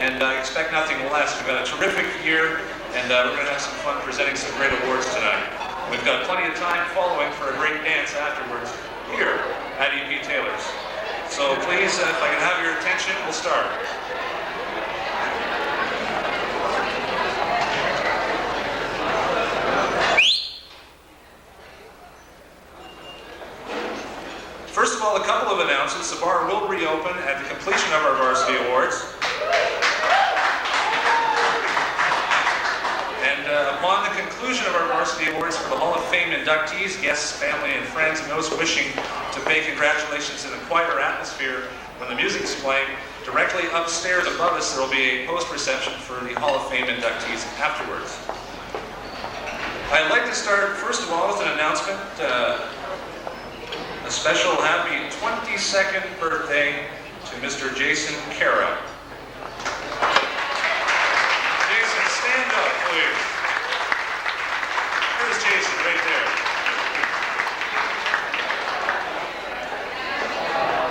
and I expect nothing less. We've got a terrific year, and we're going to have some fun presenting some great awards tonight. We've got plenty of time following for a great dance afterwards here at EP Taylor's. So please, if I can have your attention, we'll start. First of all, a couple of announcements. The bar will reopen at the completion of our varsity awards. And upon the conclusion of our varsity awards for the Hall of Fame inductees, guests, family, and friends, and those wishing to pay congratulations in a quieter atmosphere when the music's playing, directly upstairs above us there will be a post-reception for the Hall of Fame inductees afterwards. I'd like to start, first of all, with an announcement. A special happy 22nd birthday to Mr. Jason Cara. Jason, stand up, please. There's Jason, right there.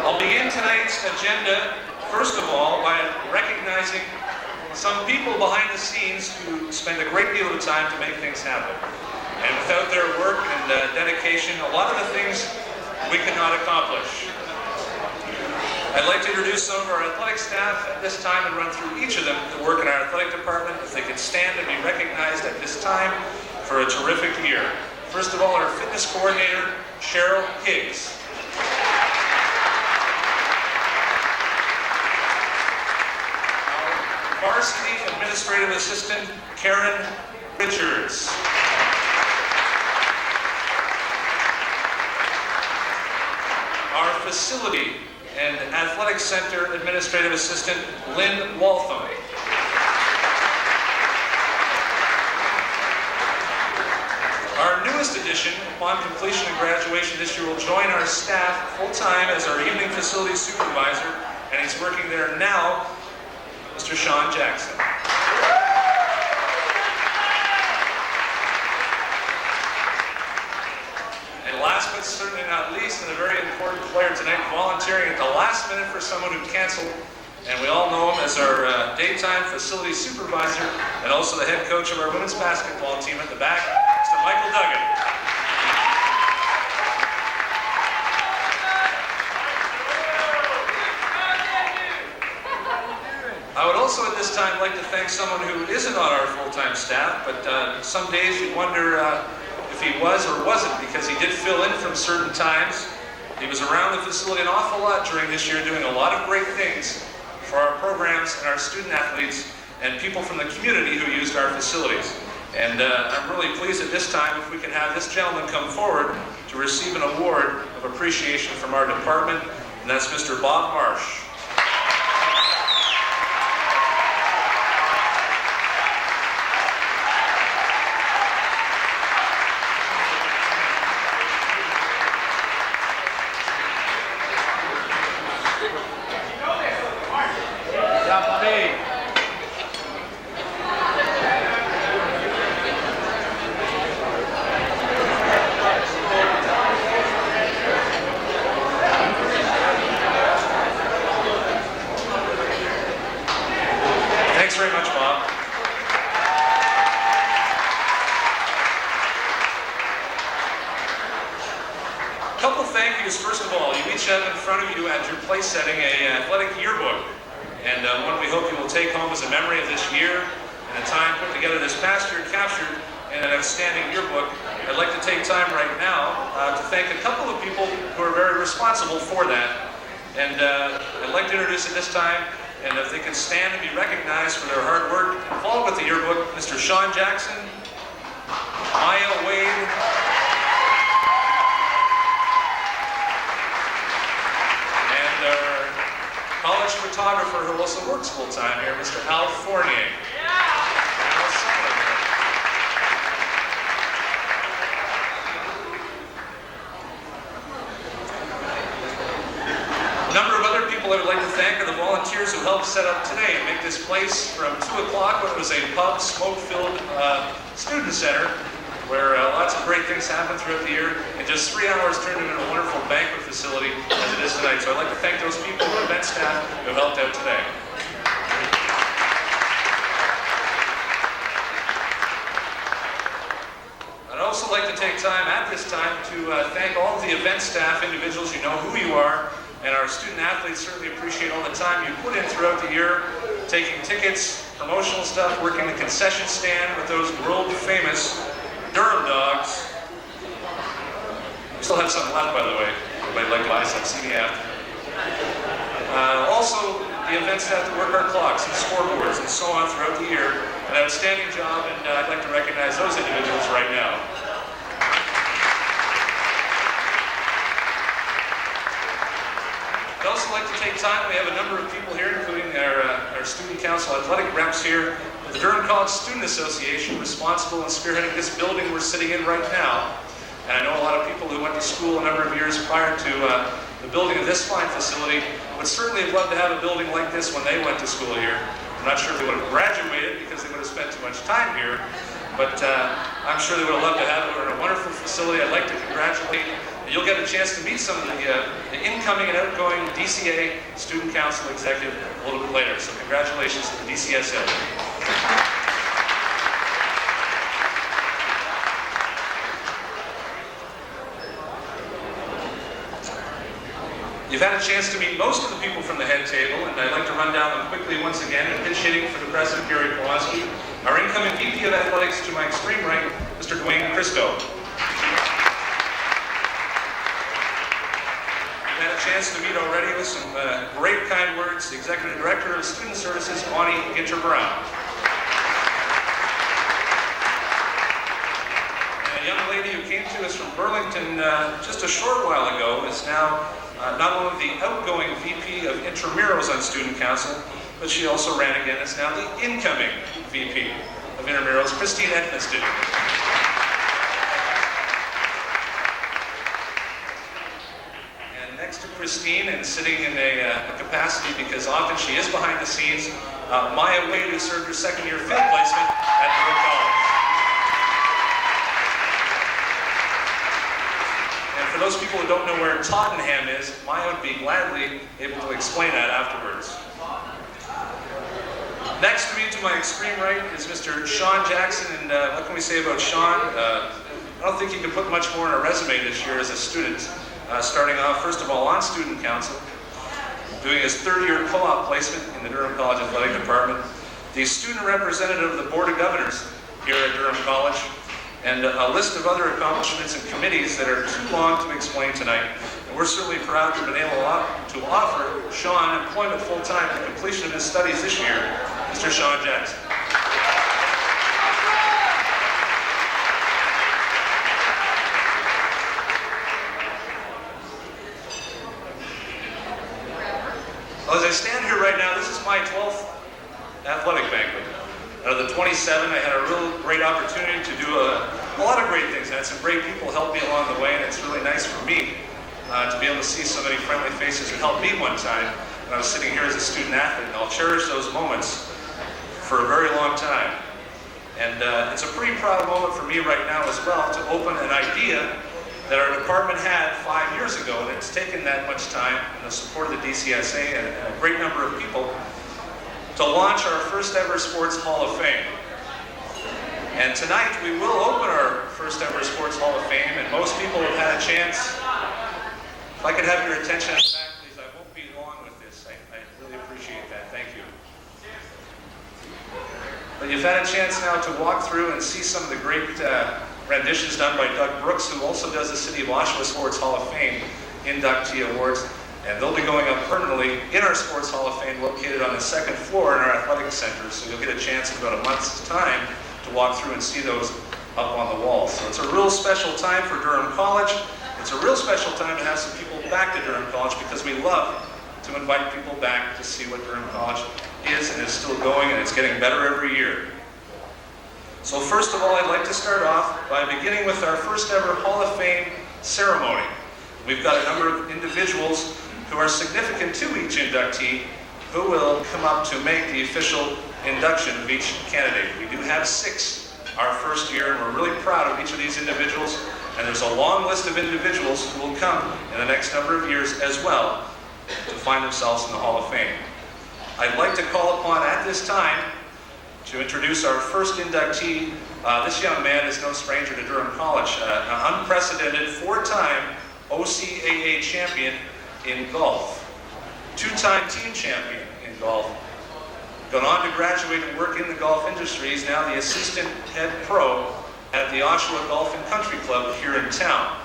I'll begin tonight's agenda, first of all, by recognizing some people behind the scenes who spend a great deal of time to make things happen. And without their work and dedication, a lot of the things we cannot accomplish. I'd like to introduce some of our athletic staff at this time and run through each of them that work in our athletic department, if they could stand and be recognized at this time for a terrific year. First of all, our fitness coordinator, Cheryl Higgs. Our varsity administrative assistant, Karen Richards. Our facility and athletic center administrative assistant, Lynn Waltham. Our newest addition, upon completion and graduation this year, will join our staff full-time as our evening facility supervisor, and he's working there now, Mr. Sean Jackson. Last but certainly not least, and a very important player tonight, volunteering at the last minute for someone who canceled, and we all know him as our daytime facility supervisor and also the head coach of our women's basketball team at the back, Mr. Michael Duggan. I would also at this time like to thank someone who isn't on our full-time staff, but some days you wonder if he was or wasn't, because he did fill in from certain times. He was around the facility an awful lot during this year, doing a lot of great things for our programs and our student athletes and people from the community who used our facilities. And I'm really pleased at this time if we can have this gentleman come forward to receive an award of appreciation from our department, and that's Mr. Bob Marsh. First of all, you each have in front of you at your place setting an athletic yearbook, and one we hope you will take home as a memory of this year and the time put together this past year captured in an outstanding yearbook. I'd like to take time right now to thank a couple of people who are very responsible for that, and I'd like to introduce at this time, and if they could stand and be recognized for their hard work, follow with the yearbook, Mr. Sean Jackson, Maya Wade, college photographer who also works full-time here, Mr. Al Fournier. A number of other people I would like to thank are the volunteers who helped set up today and make this place from 2 o'clock when it was a pub, smoke-filled student center where lots of great things happen throughout the year, and just 3 hours turned into a wonderful banquet facility as it is tonight. So I'd like to thank those people, the event staff, who helped out today. like to take time at this time to thank all of the event staff individuals. You know who you are, and our student athletes certainly appreciate all the time you put in throughout the year, taking tickets, promotional stuff, working the concession stand with those world famous Durham dogs. We still have some left, by the way. Everybody like to buy some, see me after. Also, the event staff that work our clocks and scoreboards and so on throughout the year. An outstanding job, and I'd like to recognize those individuals right now. I'd also like to take time, we have a number of people here, including our student council athletic reps here, the Durham College Student Association, responsible in spearheading this building we're sitting in right now. And I know a lot of people who went to school a number of years prior to the building of this fine facility would certainly have loved to have a building like this when they went to school here. I'm not sure if they would have graduated because they would have spent too much time here, but I'm sure they would have loved to have it. We're in a wonderful facility. I'd like to congratulate. You'll get a chance to meet some of the incoming and outgoing DCA Student Council executive a little bit later. So congratulations to the DCSA. You've had a chance to meet most of the people from the head table, and I'd like to run down them quickly once again. And pitch hitting for the President, Gary Pulaski. Our incoming VP of Athletics to my extreme right, Mr. Dwayne Christo. You've had a chance to meet already with some great kind words, the Executive Director of Student Services, Bonnie Ginter-Brown. And a young lady who came to us from Burlington just a short while ago is now not only the outgoing VP of Intramurals on Student Council, but she also ran again as now the incoming VP of Intramurals, Christine Etniston. And next to Christine, and sitting in a capacity because often she is behind the scenes, Maya Wade, who served her second year fifth placement at Durham College. For those people who don't know where Tottenham is, Maya would be gladly able to explain that afterwards. Next to me, to my extreme right, is Mr. Sean Jackson, and what can we say about Sean? I don't think he could put much more in a resume this year as a student. Starting off, first of all, on Student Council, doing his third-year co-op placement in the Durham College Athletic Department, the student representative of the Board of Governors here at Durham College, and a list of other accomplishments and committees that are too long to explain tonight. And we're certainly proud to have been able to offer Sean employment full-time at the completion of his studies this year, Mr. Sean Jackson. Well, as I stand here right now, this is my 12th athletic banquet. Out of the 27, I had a real great opportunity to do a lot of great things. I had some great people help me along the way, and it's really nice for me to be able to see so many friendly faces who helped me one time when I was sitting here as a student athlete, and I'll cherish those moments for a very long time. And it's a pretty proud moment for me right now as well to open an idea that our department had 5 years ago, and it's taken that much time and the support of the DCSA and a great number of people to launch our first ever Sports Hall of Fame. And tonight we will open our first ever Sports Hall of Fame, and most people have had a chance. If I could have your attention at the back, please. I won't be long with this. I really appreciate that. Thank you. But you've had a chance now to walk through and see some of the great renditions done by Doug Brooks, who also does the City of Oshawa Sports Hall of Fame inductee awards. And they'll be going up permanently in our Sports Hall of Fame located on the second floor in our athletic center. So you'll get a chance in about a month's time to walk through and see those up on the wall. So it's a real special time for Durham College. It's a real special time to have some people back to Durham College because we love to invite people back to see what Durham College is and is still going, and it's getting better every year. So first of all, I'd like to start off by beginning with our first ever Hall of Fame ceremony. We've got a number of individuals who are significant to each inductee who will come up to make the official induction of each candidate. We do have 6 our first year, and we're really proud of each of these individuals, and there's a long list of individuals who will come in the next number of years as well to find themselves in the Hall of Fame. I'd like to call upon at this time to introduce our first inductee. This young man is no stranger to Durham College, an unprecedented four-time OCAA champion in golf, two-time team champion in golf, gone on to graduate and work in the golf industry. He's now the assistant head pro at the Oshawa Golf and Country Club here in town.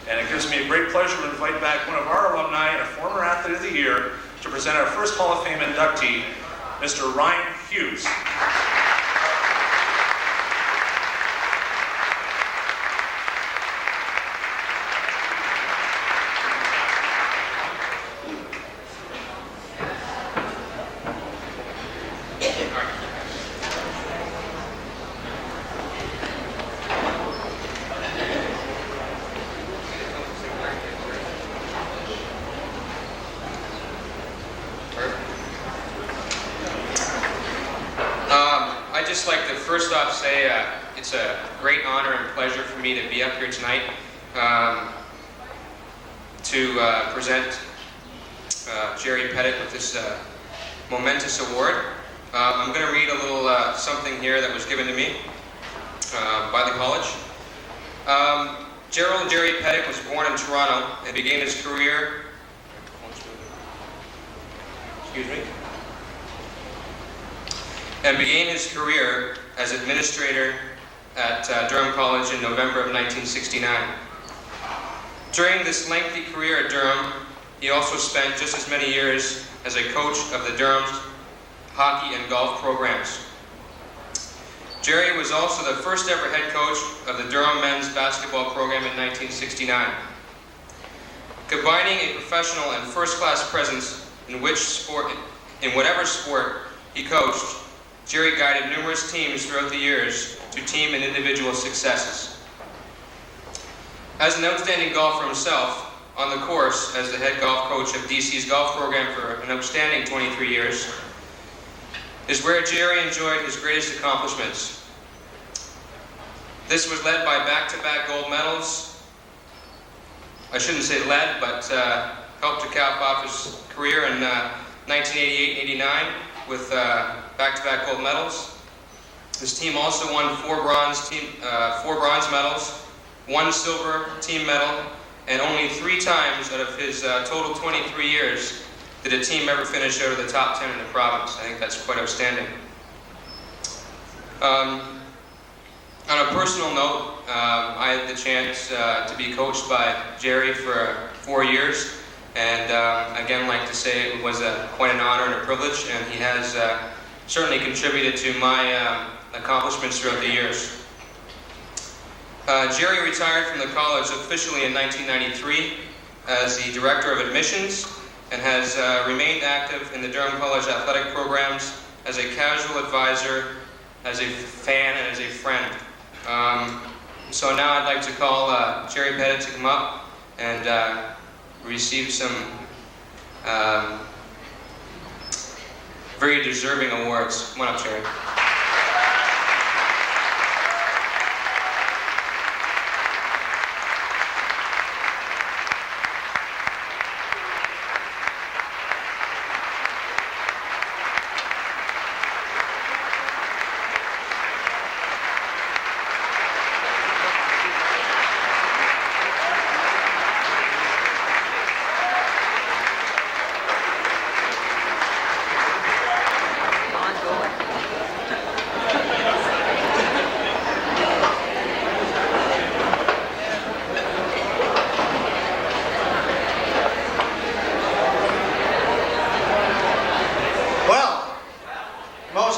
And it gives me a great pleasure to invite back one of our alumni and a former Athlete of the Year to present our first Hall of Fame inductee, Mr. Ryan Hughes. I'd just like to first off say it's a great honor and pleasure for me to be up here tonight to present Jerry Pettit with this momentous award. I'm going to read a little something here that was given to me by the college. Gerald Jerry Pettit was born in Toronto and began his career as administrator at Durham College in November of 1969. During this lengthy career at Durham, he also spent just as many years as a coach of the Durham's hockey and golf programs. Jerry was also the first ever head coach of the Durham men's basketball program in 1969. Combining a professional and first-class presence in whatever sport he coached, Jerry guided numerous teams throughout the years to team and individual successes. As an outstanding golfer himself, on the course as the head golf coach of DC's golf program for an outstanding 23 years, is where Jerry enjoyed his greatest accomplishments. This was led by back-to-back gold medals. I shouldn't say led, but helped to cap off his career in 1988-89 with back-to-back gold medals. His team also won four bronze medals, one silver team medal, and only 3 times out of his total 23 years did a team ever finish out of the top 10 in the province. I think that's quite outstanding. On a personal note, I had the chance to be coached by Jerry for 4 years, and again, like to say it was quite an honor and a privilege, and he has certainly contributed to my accomplishments throughout the years. Jerry retired from the college officially in 1993 as the Director of Admissions and has remained active in the Durham College athletic programs as a casual advisor, as a fan, and as a friend. So now I'd like to call Jerry Pettit to come up and receive some very deserving awards. Come on up, Jerry.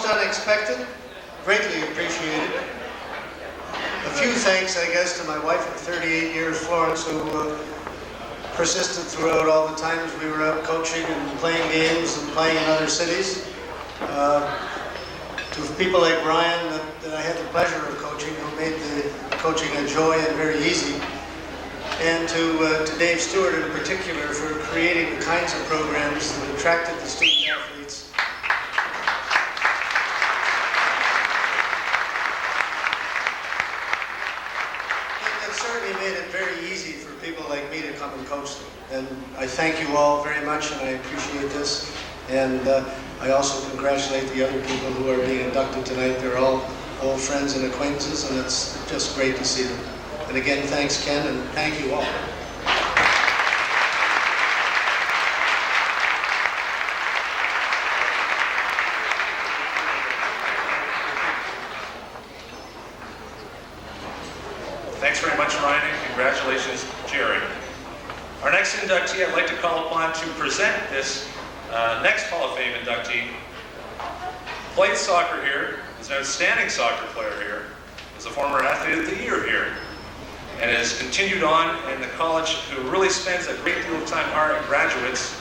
Unexpected, greatly appreciated. A few thanks, I guess, to my wife of 38 years, Florence, who persisted throughout all the times we were out coaching and playing games and playing in other cities. To people like Brian that I had the pleasure of coaching, who made the coaching a joy and very easy. And to Dave Stewart in particular for creating the kinds of programs that attracted the student athletes. Certainly made it very easy for people like me to come and coach them. And I thank you all very much, and I appreciate this. And I also congratulate the other people who are being inducted tonight. They're all old friends and acquaintances, and it's just great to see them. And again, thanks, Ken, and thank you all. Thanks very much, Ryan, and congratulations, Jerry. Our next inductee I'd like to call upon to present this next Hall of Fame inductee. Played soccer here, is an outstanding soccer player here, is a former athlete of the year here, and has continued on in the college, who really spends a great deal of time hiring graduates,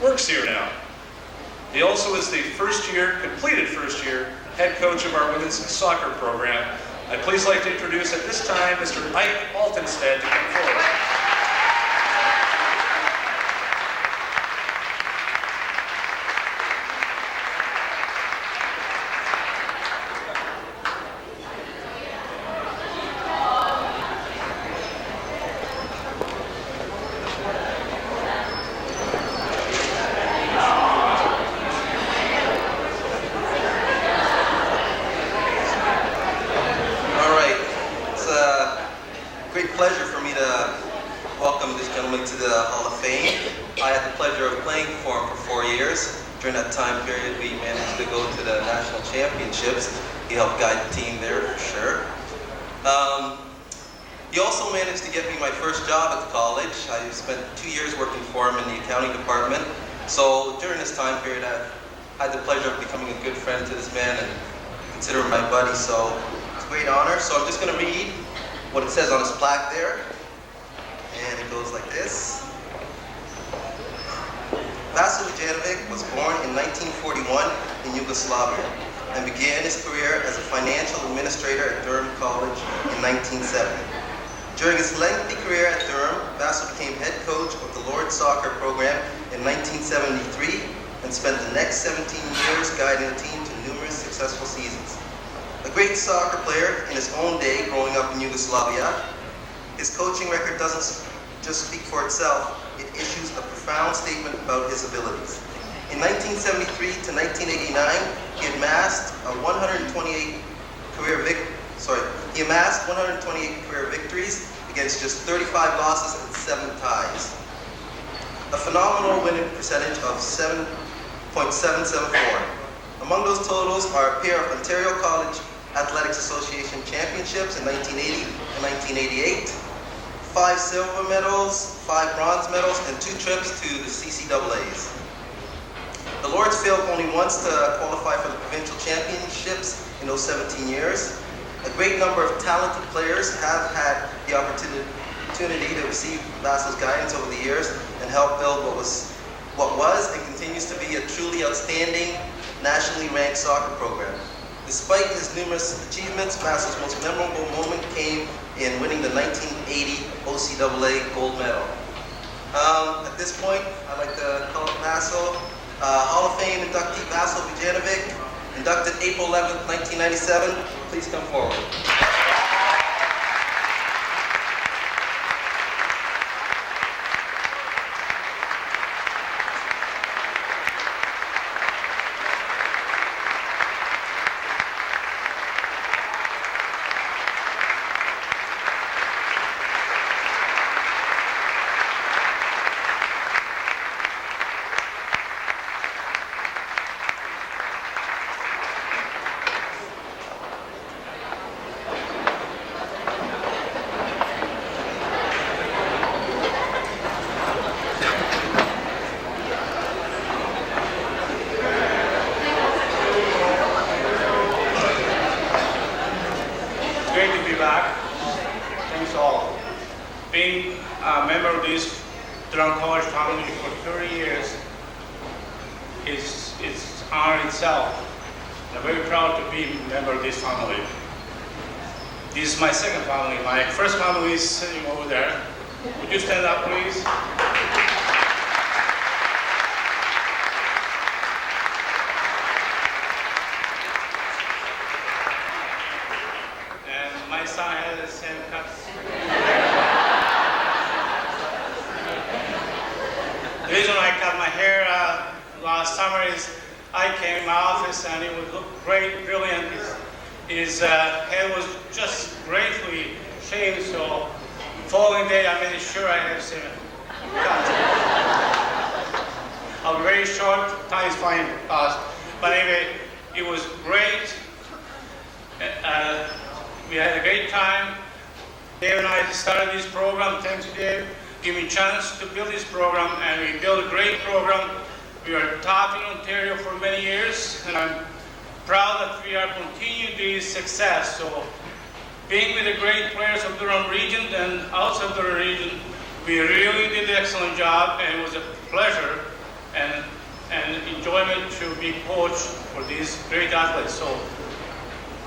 works here now. He also is the completed first year, head coach of our women's soccer program. I'd please like to introduce at this time Mr. Ike Altenstead to come forward. Pleasure for me to welcome this gentleman to the Hall of Fame. I had the pleasure of playing for him for 4 years. During that time period, we managed to go to the national championships. He helped guide the team there for sure. He also managed to get me my first job at the college. I spent 2 years working for him in the accounting department. So during this time period, I had the pleasure of becoming a good friend to this man and consider him my buddy. So it's a great honor. So I'm just going to read what it says on his plaque there, and it goes like this. Vaso Vujanovic was born in 1941 in Yugoslavia and began his career as a financial administrator at Durham College in 1970. During his lengthy career at Durham, Vaso became head coach of the Lords soccer program in 1973 and spent the next 17 years guiding the team to numerous successful seasons. A great soccer player in his own day growing up in Yugoslavia, his coaching record doesn't just speak for itself, it issues a profound statement about his abilities. In 1973 to 1989, he amassed 128 career victories against just 35 losses and 7 ties. A phenomenal winning percentage of 7.774. Among those totals are a pair of Ontario College Athletics Association championships in 1980 and 1988, 5 silver medals, 5 bronze medals, and 2 trips to the CCAAs. The Lords failed only once to qualify for the provincial championships in those 17 years. A great number of talented players have had the opportunity to receive Vaso's guidance over the years and help build what was and continues to be a truly outstanding nationally ranked soccer program. Despite his numerous achievements, Vaso's most memorable moment came in winning the 1980 OCAA gold medal. At this point, I'd like to call up Vaso. Hall of Fame inductee Vaso Vujanovic, inducted April 11th, 1997. Please come forward. Being a member of this Durham College family for 30 years is honor itself. I'm very proud to be a member of this family. This is my second family. My first family is sitting over there. Would you stand up, please? And my son has the same cuts. The reason I cut my hair long last summer is I came in my office and it would look great, brilliant. His head was just greatly shaved, so following day I made sure I have seen it. I'll be very short, time is fine, but anyway, it was great. We had a great time. Dave and I started this program. Thanks to Dave, give me a chance to build this program, and we built a great program. We are top in Ontario for many years, and I'm proud that we are continuing this success. So, being with the great players of Durham region and outside Durham region, we really did an excellent job, and it was a pleasure and enjoyment to be coached for these great athletes. So,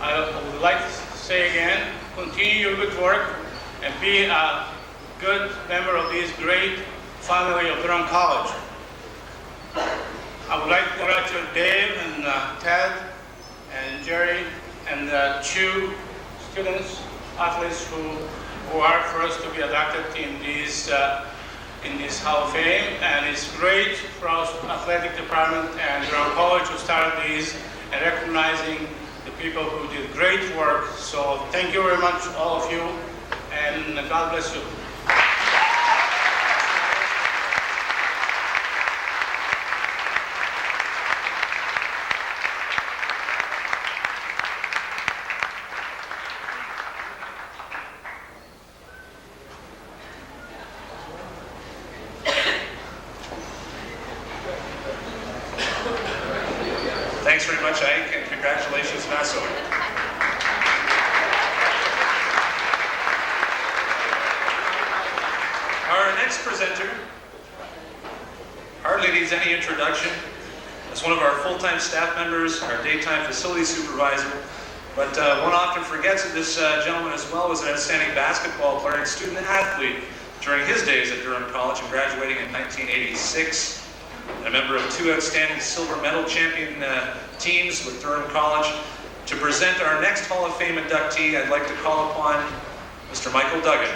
I would like to say again, continue your good work and be a good member of this great family of Durham College. I would like to congratulate Dave and Ted and Jerry and the two students, athletes who are for us to be inducted in this Hall of Fame. And it's great for our athletic department and Durham College to start these and recognizing the people who did great work. So thank you very much, all of you, and God bless you. Thanks very much, Ike, and congratulations, Vaso. Our next presenter hardly needs any introduction. As one of our full-time staff members, our daytime facility supervisor, but one often forgets that this gentleman as well was an outstanding basketball player and student athlete during his days at Durham College and graduating in 1986. A member of two outstanding silver medal champion teams with Durham College. To present our next Hall of Fame inductee, I'd like to call upon Mr. Michael Duggan.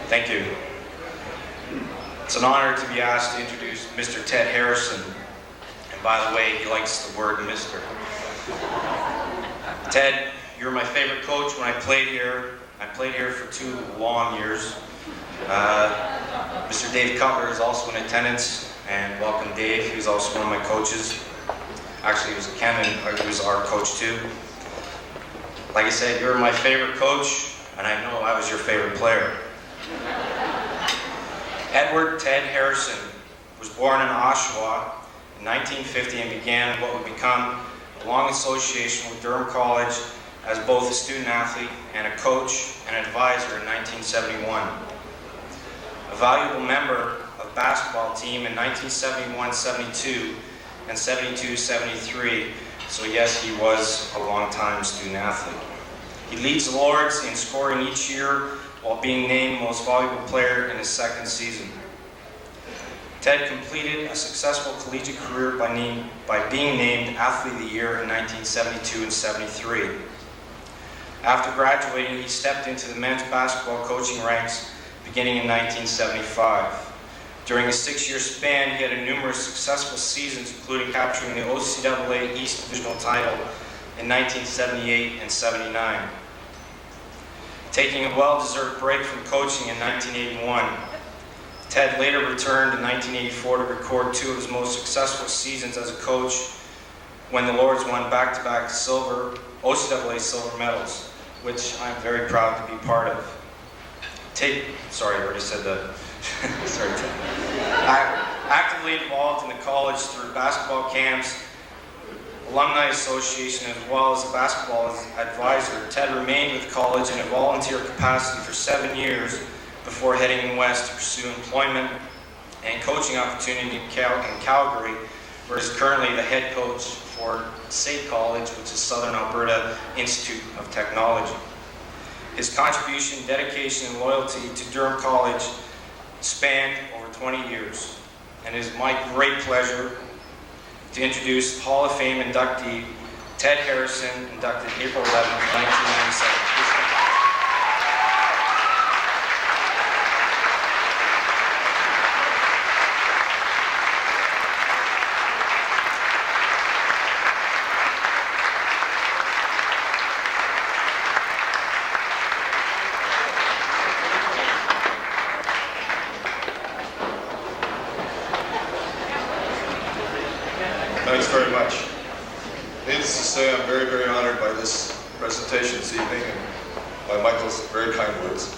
Thank you. It's an honor to be asked to introduce Mr. Ted Harrison. And by the way, he likes the word Mr. Ted, you were my favorite coach when I played here. I played here for 2 long years. Mr. Dave Cutler is also in attendance, and welcome Dave. He was also one of my coaches. Actually, he was Ken, and he was our coach too. Like I said, you were my favorite coach, and I know I was your favorite player. Edward Ted Harrison was born in Oshawa in 1950 and began what would become a long association with Durham College as both a student athlete and a coach and advisor in 1971. A valuable member of basketball team in 1971-72 and 72-73, so yes, he was a long-time student athlete. He leads the Lords in scoring each year while being named most valuable player in his second season. Ted completed a successful collegiate career by being named Athlete of the Year in 1972 and 73. After graduating, he stepped into the men's basketball coaching ranks beginning in 1975. During a 6-year span, he had numerous successful seasons, including capturing the OCAA East Divisional title in 1978 and 79. Taking a well-deserved break from coaching in 1981, Ted later returned in 1984 to record 2 of his most successful seasons as a coach when the Lords won back-to-back OCAA silver medals, which I'm very proud to be part of. Sorry, I already said that. Sorry, Ted. Actively involved in the college through basketball camps, alumni association, as well as a basketball advisor. Ted remained with the college in a volunteer capacity for 7 years before heading west to pursue employment and coaching opportunity in Calgary, where he's currently the head coach for SAIT College, which is Southern Alberta Institute of Technology. His contribution, dedication, and loyalty to Durham College spanned over 20 years, and it is my great pleasure to introduce Hall of Fame inductee Ted Harrison, inducted April 11, 1997. Please come. Thanks very much. Needless to say, I'm very, very honored by this presentation this evening and by Michael's very kind words.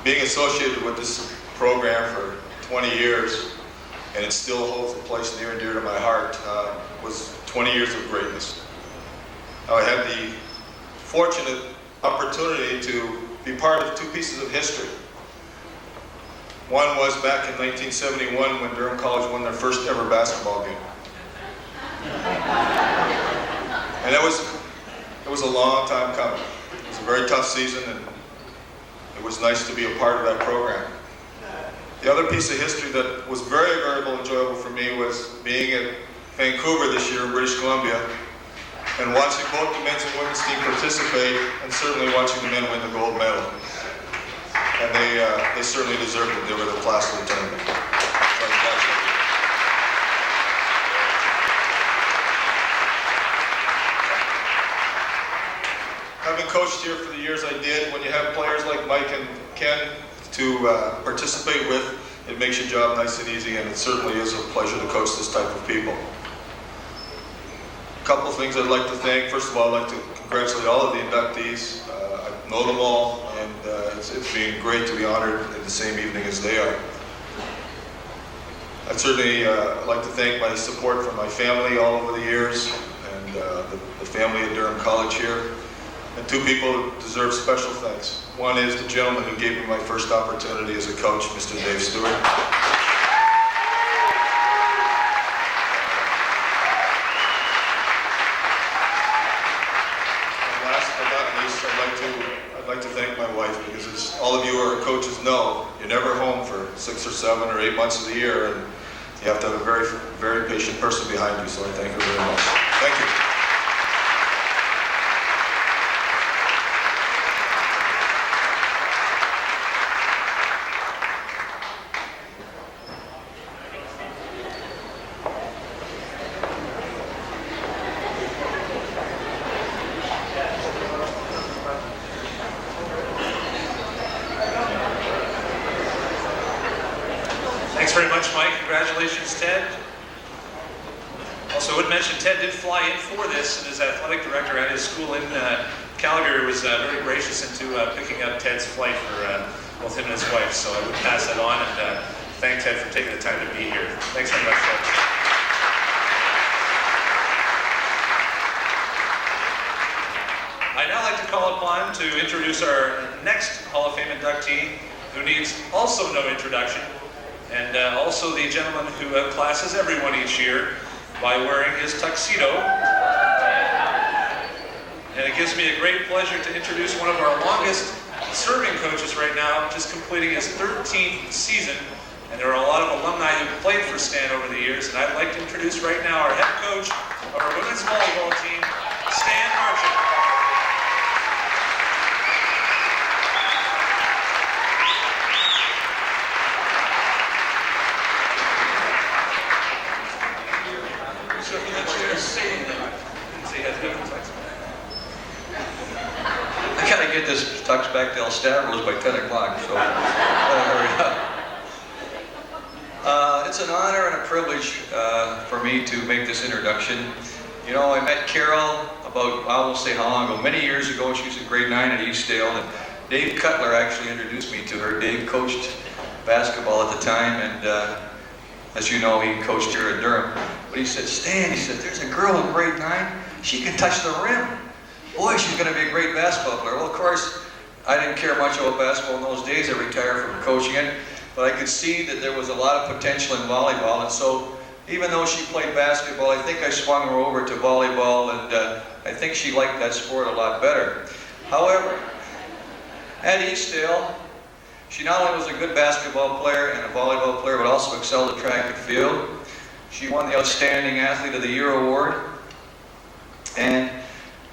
Being associated with this program for 20 years, and it still holds a place near and dear to my heart, was 20 years of greatness. Now, I had the fortunate opportunity to be part of two pieces of history. One was back in 1971 when Durham College won their first ever basketball game. And it was a long time coming. It was a very tough season, and it was nice to be a part of that program. The other piece of history that was very, very enjoyable for me was being at Vancouver this year in British Columbia and watching both the men's and women's team participate, and certainly watching the men win the gold medal. And they certainly deserved it. They were the class of the tournament. So having coached here for the years I did, when you have players like Mike and Ken to participate with, it makes your job nice and easy, and it certainly is a pleasure to coach this type of people. A couple of things I'd like to thank. First of all, I'd like to congratulate all of the inductees. I know them all, and it's been great to be honored in the same evening as they are. I'd certainly like to thank my support from my family all over the years, and the family at Durham College here. And two people who deserve special thanks. One is the gentleman who gave me my first opportunity as a coach, Mr. Dave Stewart. And last but not least, I'd like to thank my wife, because as all of you who are coaches know, you're never home for 6 or 7 or 8 months of the year, and you have to have a very, very patient person behind you, so I thank her very much. Thank you. Thanks very much, Mike. Congratulations, Ted. Also, I would mention Ted did fly in for this, and his athletic director at his school in Calgary was very gracious into picking up Ted's flight for both him and his wife. So I would pass that on and thank Ted for taking the time to be here. Thanks very much, Ted. I'd now like to call upon to introduce our next Hall of Fame inductee, who needs also no introduction, and also the gentleman who classes everyone each year by wearing his tuxedo. And it gives me a great pleasure to introduce one of our longest serving coaches right now, just completing his 13th season. And there are a lot of alumni who played for Stan over the years. And I'd like to introduce right now our head coach of our women's volleyball team, Stan Marchant. I gotta get this tux back to El Stavros by 10 o'clock, so hurry up. It's an honor and a privilege for me to make this introduction. You know, I met Carol about, I won't say how long ago, many years ago. She was in grade 9 at Eastdale, and Dave Cutler actually introduced me to her. Dave coached basketball at the time, and as you know, he coached here at Durham. But he said, Stan, he said, there's a girl in grade 9, she can touch the rim. Boy, she's going to be a great basketball player. Well, of course, I didn't care much about basketball in those days. I retired from coaching it. But I could see that there was a lot of potential in volleyball. And so, even though she played basketball, I think I swung her over to volleyball, and I think she liked that sport a lot better. However, at Eastdale, she not only was a good basketball player and a volleyball player, but also excelled at track and field. She won the Outstanding Athlete of the Year award. And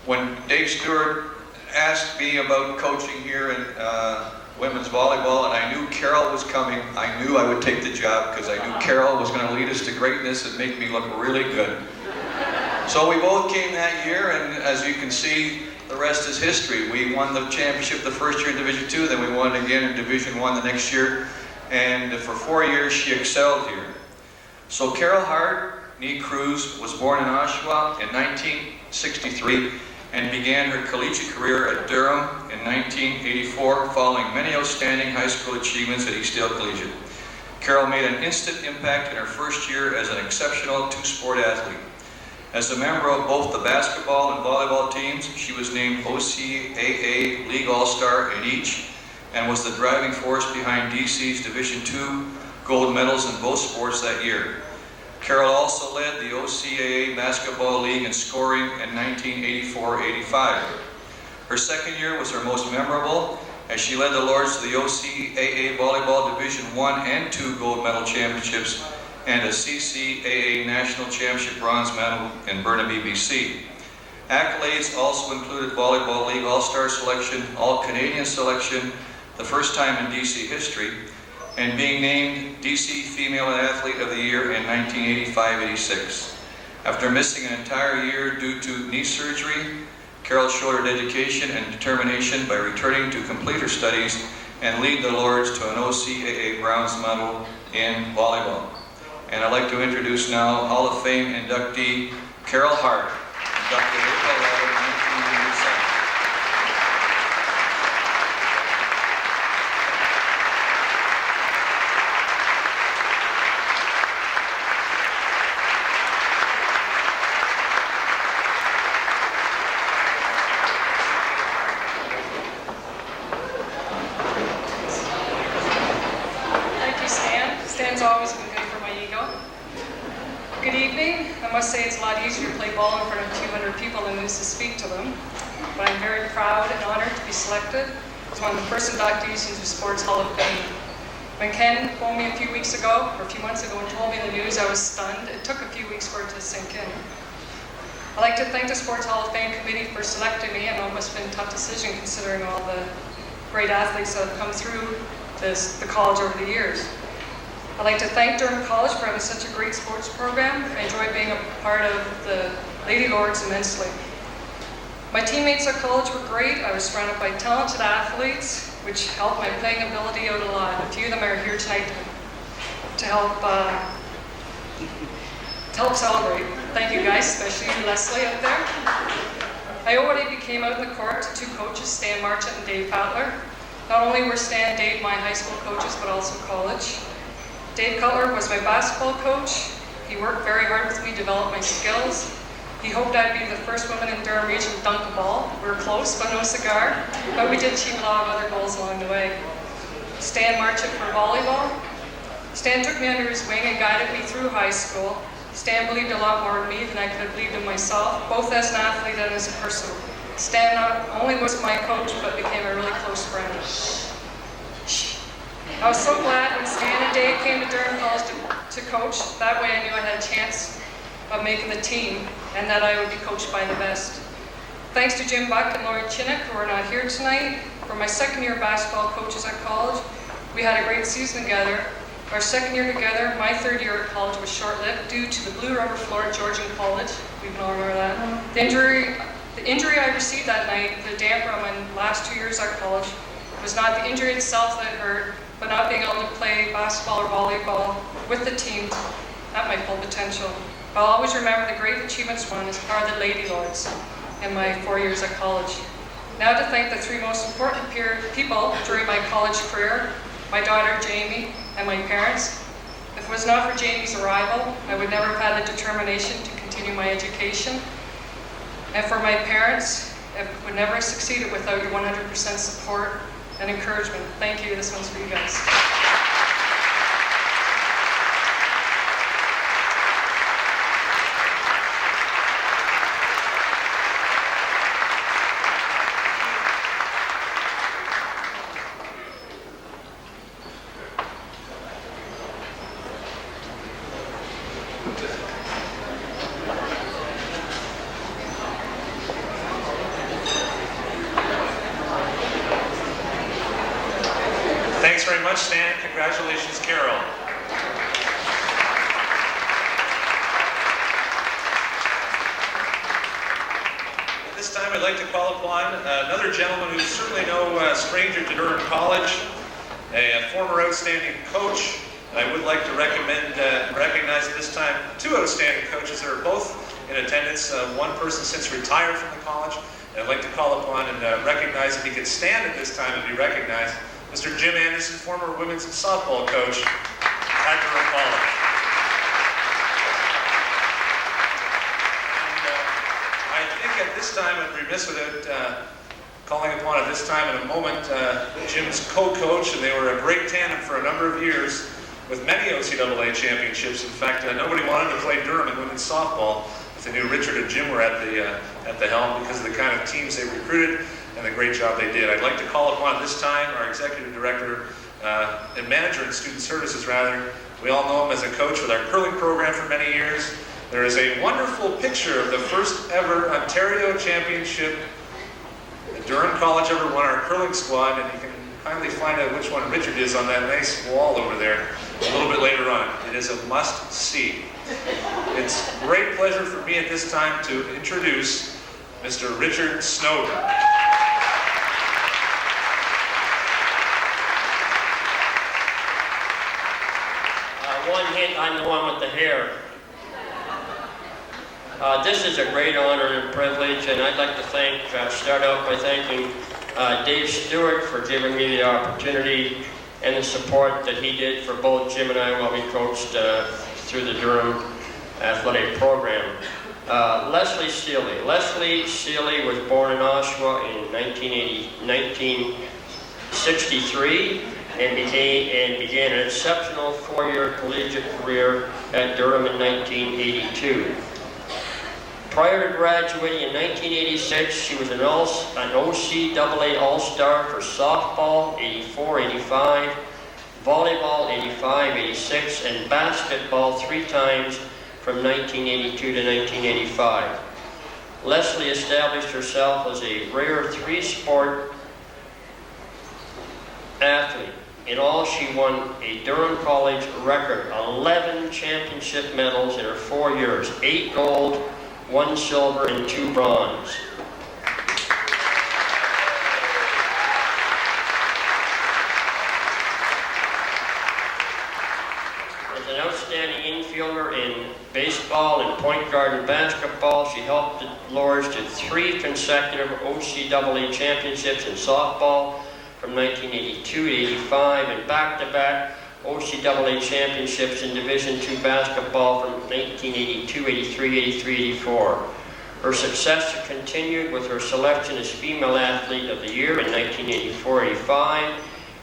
when Dave Stewart asked me about coaching here in women's volleyball, and I knew Carol was coming, I knew I would take the job because I knew Carol was going to lead us to greatness and make me look really good. So we both came that year, and as you can see, the rest is history. We won the championship the first year in Division II, then we won it again in Division I the next year, and for 4 years she excelled here. So Carol Hart, nee Cruwys, was born in Oshawa in 1963 and began her collegiate career at Durham in 1984, following many outstanding high school achievements at Eastdale Collegiate. Carol made an instant impact in her first year as an exceptional two-sport athlete. As a member of both the basketball and volleyball teams, she was named OCAA League All-Star in each and was the driving force behind DC's Division II gold medals in both sports that year. Carol also led the OCAA Basketball League in scoring in 1984-85. Her second year was her most memorable, as she led the Lords to the OCAA Volleyball Division I and II gold medal championships and a CCAA National Championship bronze medal in Burnaby, BC. Accolades also included Volleyball League All-Star selection, All-Canadian selection, the first time in DC history, and being named DC Female Athlete of the Year in 1985-86. After missing an entire year due to knee surgery, Carol showed her dedication and determination by returning to complete her studies and lead the Lords to an OCAA bronze medal in volleyball. And I'd like to introduce now Hall of Fame inductee Carol Hart, inducted April 11, 1987. Stan's always been good for my ego. Good evening. I must say it's a lot easier to play ball in front of 200 people than it is to speak to them. But I'm very proud and honored to be selected as one of the first inductees into the Sports Hall of Fame. When Ken phoned me a few months ago and told me the news, I was stunned. It took a few weeks for it to sink in. I'd like to thank the Sports Hall of Fame committee for selecting me. I know it must have been a tough decision considering all the great athletes that have come through the college over the years. I'd like to thank Durham College for having such a great sports program. I enjoy being a part of the Lady Lords immensely. My teammates at college were great. I was surrounded by talented athletes, which helped my playing ability out a lot. A few of them are here tonight to help celebrate. Thank you guys, especially you, Leslie, up there. I already became out in the court to two coaches, Stan Marchant and Dave Cutler. Not only were Stan and Dave my high school coaches, but also college. Dave Cutler was my basketball coach. He worked very hard with me to develop my skills. He hoped I'd be the first woman in Durham region to dunk a ball. We were close, but no cigar. But we did achieve a lot of other goals along the way. Stan Marchant for volleyball. Stan took me under his wing and guided me through high school. Stan believed a lot more in me than I could have believed in myself, both as an athlete and as a person. Stan not only was my coach, but became a really close friend. I was so glad when Stan and Dave came to Durham College to coach. That way I knew I had a chance of making the team and that I would be coached by the best. Thanks to Jim Buck and Laurie Chinnock, who are not here tonight. For my second year basketball coaches at college, we had a great season together. Our second year together, my third year at college was short-lived due to the blue rubber floor at Georgian College. We can all remember that. The injury I received that night, the damper on my last 2 years at college, was not the injury itself that hurt, but not being able to play basketball or volleyball with the team at my full potential. I'll always remember the great achievements won as part of the Lady Lords in my 4 years at college. Now to thank the three most important people during my college career, my daughter Jamie and my parents. If it was not for Jamie's arrival, I would never have had the determination to continue my education. And for my parents, I would never have succeeded without your 100% support and encouragement. Thank you. This one's for you guys. very much, Stan. Congratulations, Carol. At this time, I'd like to call upon another gentleman who's certainly no stranger to Durham College, a former outstanding coach. I would like to recognize at this time two outstanding coaches that are both in attendance. One person since retired from the college. And I'd like to call upon and recognize, if he could stand at this time and be recognized, Mr. Jim Anderson, former women's softball coach at Durham College. And I think at this time, I'd be remiss without calling upon at this time in a moment Jim's co-coach, and they were a great tandem for a number of years with many OCAA championships. In fact, nobody wanted to play Durham in women's softball if they knew Richard and Jim were at the helm, because of the kind of teams they recruited and the great job they did. I'd like to call upon at this time our executive director and manager in student services, rather. We all know him as a coach with our curling program for many years. There is a wonderful picture of the first ever Ontario championship that Durham College ever won, our curling squad, and you can kindly find out which one Richard is on that nice wall over there a little bit later on. It is a must-see. It's a great pleasure for me at this time to introduce Mr. Richard Snowden. One hint, I'm the one with the hair. This is a great honor and privilege, and I'd like to start out by thanking Dave Stewart for giving me the opportunity and the support that he did for both Jim and I while we coached through the Durham athletic program. Leslie Seeley. Leslie Seeley was born in Oshawa in 1963 and began an exceptional four-year collegiate career at Durham in 1982. Prior to graduating in 1986, she was an OCAA All-Star for softball, 84-85, volleyball, 85-86, and basketball 3 times from 1982 to 1985. Leslie established herself as a rare 3-sport athlete. In all, she won a Durham College record 11 championship medals in her 4 years, 8 gold, 1 silver, and 2 bronze. As an outstanding infielder in baseball and point guard in basketball, she helped the Lords to 3 consecutive OCAA championships in softball from 1982 to 85, and back-to-back OCAA championships in Division II basketball from 1982, 83, 83, 84. Her success continued with her selection as Female Athlete of the Year in 1984-85,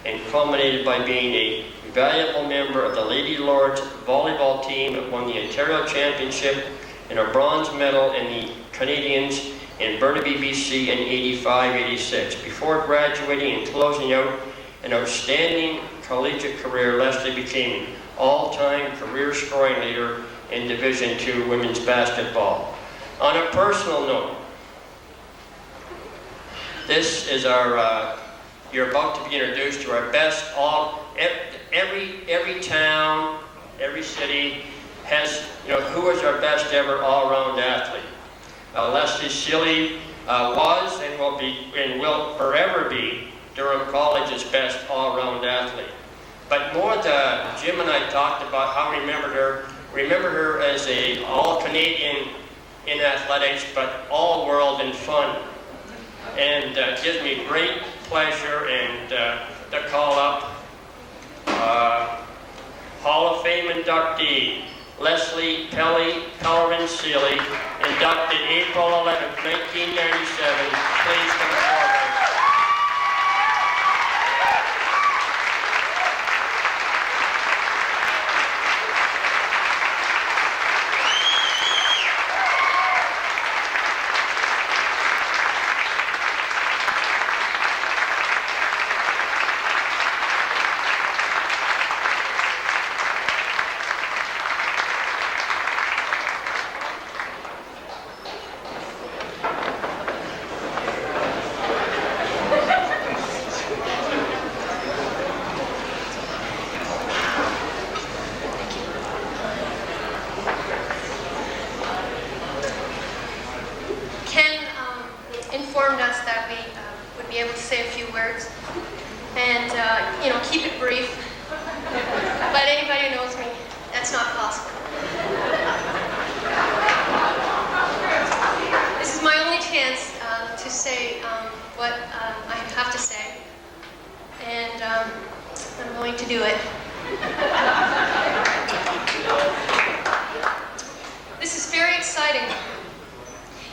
and culminated by being a valuable member of the Lady Lords volleyball team that won the Ontario Championship and a bronze medal in the Canadians in Burnaby, BC in 85-86. Before graduating and closing out an outstanding collegiate career, Leslie became an all-time career scoring leader in Division II women's basketball. On a personal note, this is our, you're about to be introduced to our best, every town, every city has, who is our best ever all-around athlete. Leslie Seeley was and will forever be Durham College's best all-around athlete. But more Jim and I talked about how we remember her as a all-Canadian in athletics, but all-world in fun. And it gives me great pleasure to call up Hall of Fame inductee Leslie Pellerin Seeley, inducted April 11, 1997. Please come forward. informed us that we would be able to say a few words and, keep it brief. But anybody who knows me, that's not possible. This is my only chance to say what I have to say, and I'm going to do it. This is very exciting.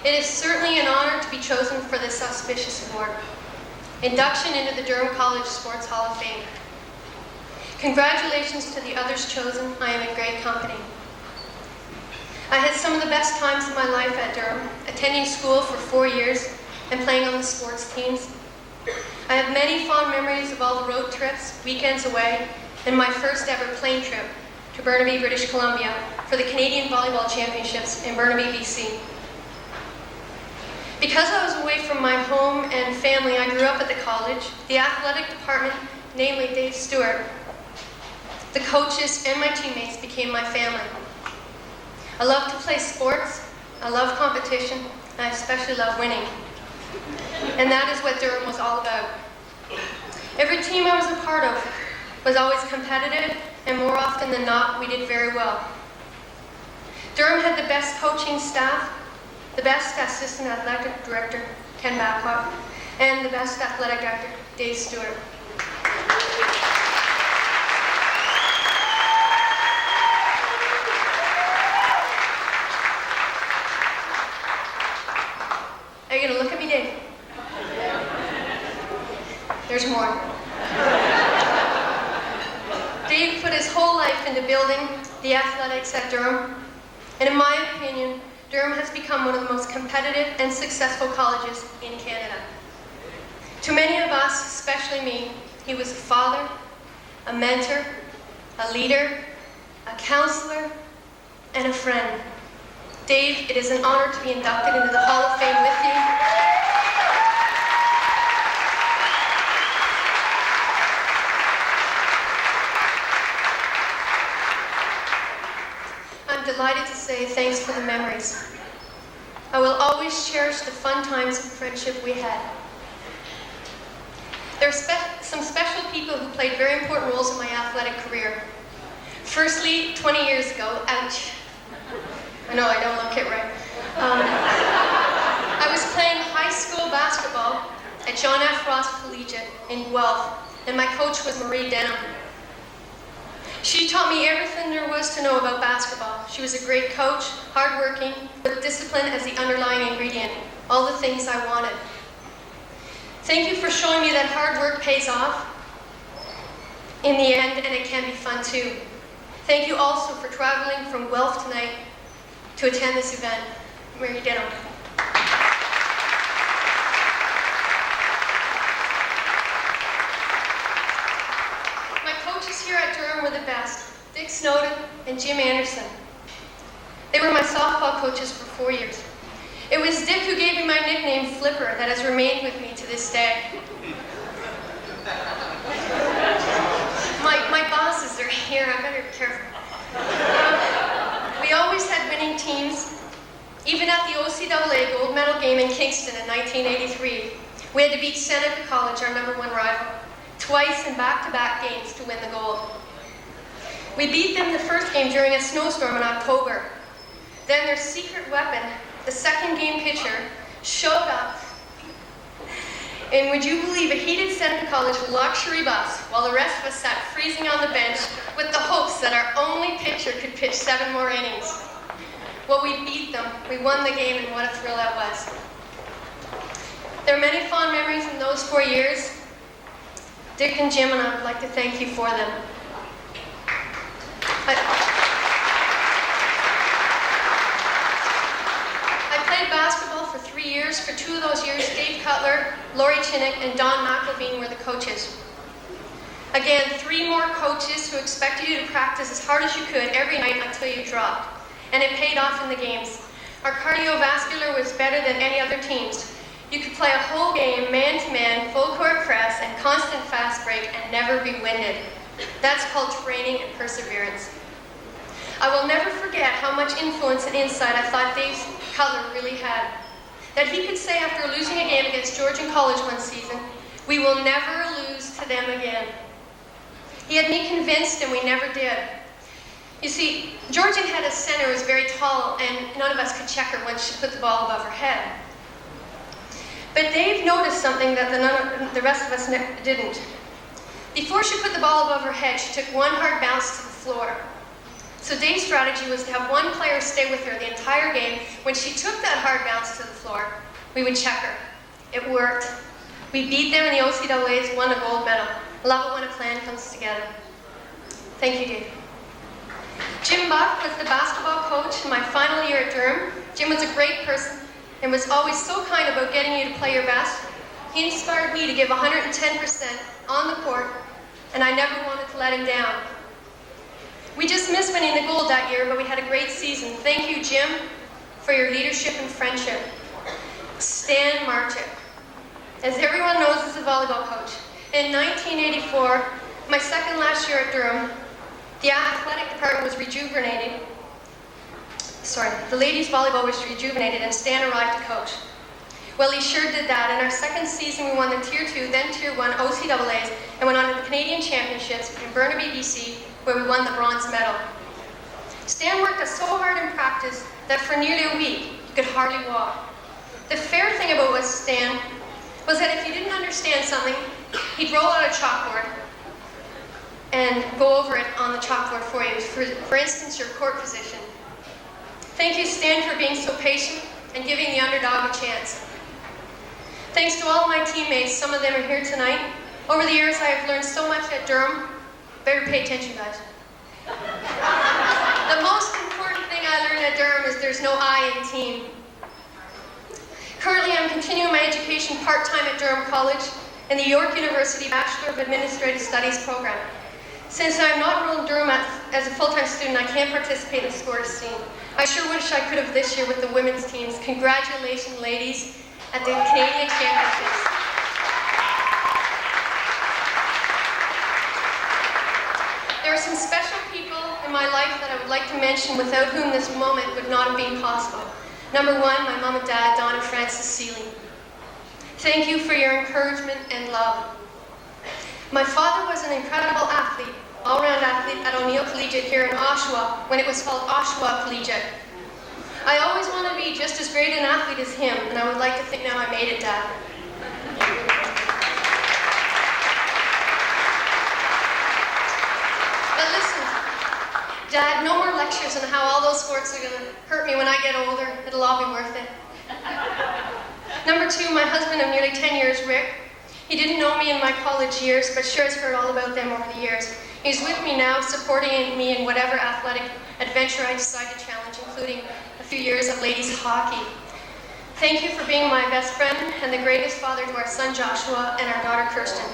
It is certainly an honor to be chosen for this auspicious award, induction into the Durham College Sports Hall of Fame. Congratulations to the others chosen. I am in great company. I had some of the best times of my life at Durham, attending school for 4 years and playing on the sports teams. I have many fond memories of all the road trips, weekends away, and my first ever plane trip to Burnaby, British Columbia for the Canadian Volleyball Championships in Burnaby, BC. Because I was away from my home and family, I grew up at the college, the athletic department, namely Dave Stewart. The coaches and my teammates became my family. I love to play sports, I love competition, and I especially love winning. And that is what Durham was all about. Every team I was a part of was always competitive, and more often than not, we did very well. Durham had the best coaching staff, the best assistant athletic director, Ken Babcock, and the best athletic director, Dave Stewart. Are you going to look at me, Dave? There's more. Dave put his whole life into building the athletics at Durham, and in my opinion, Durham has become one of the most competitive and successful colleges in Canada. To many of us, especially me, he was a father, a mentor, a leader, a counselor, and a friend. Dave, it is an honor to be inducted into the Hall of Fame with you. I'm delighted to say thanks for the memories. I will always cherish the fun times and friendship we had. There are some special people who played very important roles in my athletic career. Firstly, 20 years ago, ouch. I know I don't look it right. I was playing high school basketball at John F. Ross Collegiate in Guelph, and my coach was Marie Denham. She taught me everything there was to know about basketball. She was a great coach, hardworking, with discipline as the underlying ingredient, all the things I wanted. Thank you for showing me that hard work pays off in the end, and it can be fun too. Thank you also for traveling from Guelph tonight to attend this event. Marie Denham. My coaches here at Durham were the best, Dick Snowden and Jim Anderson. They were my softball coaches for 4 years. It was Dick who gave me my nickname Flipper that has remained with me to this day. My bosses are here, I better be careful. We always had winning teams. Even at the OCAA gold medal game in Kingston in 1983, we had to beat Seneca College, our #1 rival, twice in back-to-back games to win the gold. We beat them the first game during a snowstorm in October. Then their secret weapon, the second game pitcher, showed up. And would you believe a heated Seneca College luxury bus while the rest of us sat freezing on the bench with the hopes that our only pitcher could pitch 7 more innings. Well, we beat them. We won the game, and what a thrill that was. There are many fond memories in those 4 years. Dick and Jim, and I would like to thank you for them. I played basketball for 3 years. For 2 of those years, Dave Cutler, Laurie Chinnick, and Don McElveen were the coaches. Again, 3 more coaches who expected you to practice as hard as you could every night until you dropped. And it paid off in the games. Our cardiovascular was better than any other team's. You could play a whole game, man-to-man, full-court press, and constant fast break, and never be winded. That's called training and perseverance. I will never forget how much influence and insight I thought Dave Cutler really had. that he could say after losing a game against Georgian College one season, "We will never lose to them again." He had me convinced, and we never did. You see, Georgian had a center who was very tall, and none of us could check her once she put the ball above her head. But Dave noticed something that the rest of us didn't. Before she put the ball above her head, she took one hard bounce to the floor. So Dave's strategy was to have one player stay with her the entire game. When she took that hard bounce to the floor, we would check her. It worked. We beat them in the OCAAs, won a gold medal. Love it when a plan comes together. Thank you, Dave. Jim Buck was the basketball coach in my final year at Durham. Jim was a great person and was always so kind about getting you to play your best. He inspired me to give 110% on the court, and I never wanted to let him down. We just missed winning the gold that year, but we had a great season. Thank you, Jim, for your leadership and friendship. Stan Marchik. As everyone knows, is a volleyball coach. In 1984, my second last year at Durham, the athletic department was rejuvenated. The ladies' volleyball was rejuvenated, and Stan arrived to coach. Well, he sure did that. In our second season, we won the Tier 2, then Tier 1 OCAAs, and went on to the Canadian Championships in Burnaby, BC, where we won the bronze medal. Stan worked us so hard in practice that for nearly a week, you could hardly walk. The fair thing about Stan was that if you didn't understand something, he'd roll out a chalkboard and go over it on the chalkboard for you. For instance, your court position. Thank you, Stan, for being so patient and giving the underdog a chance. Thanks to all of my teammates, some of them are here tonight. Over the years, I have learned so much at Durham. Better pay attention, guys. The most important thing I learned at Durham is there's no I in team. Currently, I'm continuing my education part-time at Durham College in the York University Bachelor of Administrative Studies program. Since I'm not enrolled in Durham as a full-time student, I can't participate in the sports team. I sure wish I could have this year with the women's teams. Congratulations, ladies, at the Canadian Championships. There are some special people in my life that I would like to mention without whom this moment would not have been possible. Number one, my mom and dad, Don and Francis Seeley. Thank you for your encouragement and love. My father was an incredible athlete, all-round athlete at O'Neill Collegiate here in Oshawa, when it was called Oshawa Collegiate. I always wanted to be just as great an athlete as him, and I would like to think now I made it, Dad. But listen, Dad, no more lectures on how all those sports are going to hurt me when I get older. It'll all be worth it. Number two, my husband of nearly 10 years, Rick. He didn't know me in my college years, but sure has heard all about them over the years. He's with me now, supporting me in whatever athletic adventure I decide to challenge, including a few years of ladies hockey. Thank you for being my best friend and the greatest father to our son Joshua and our daughter Kirsten.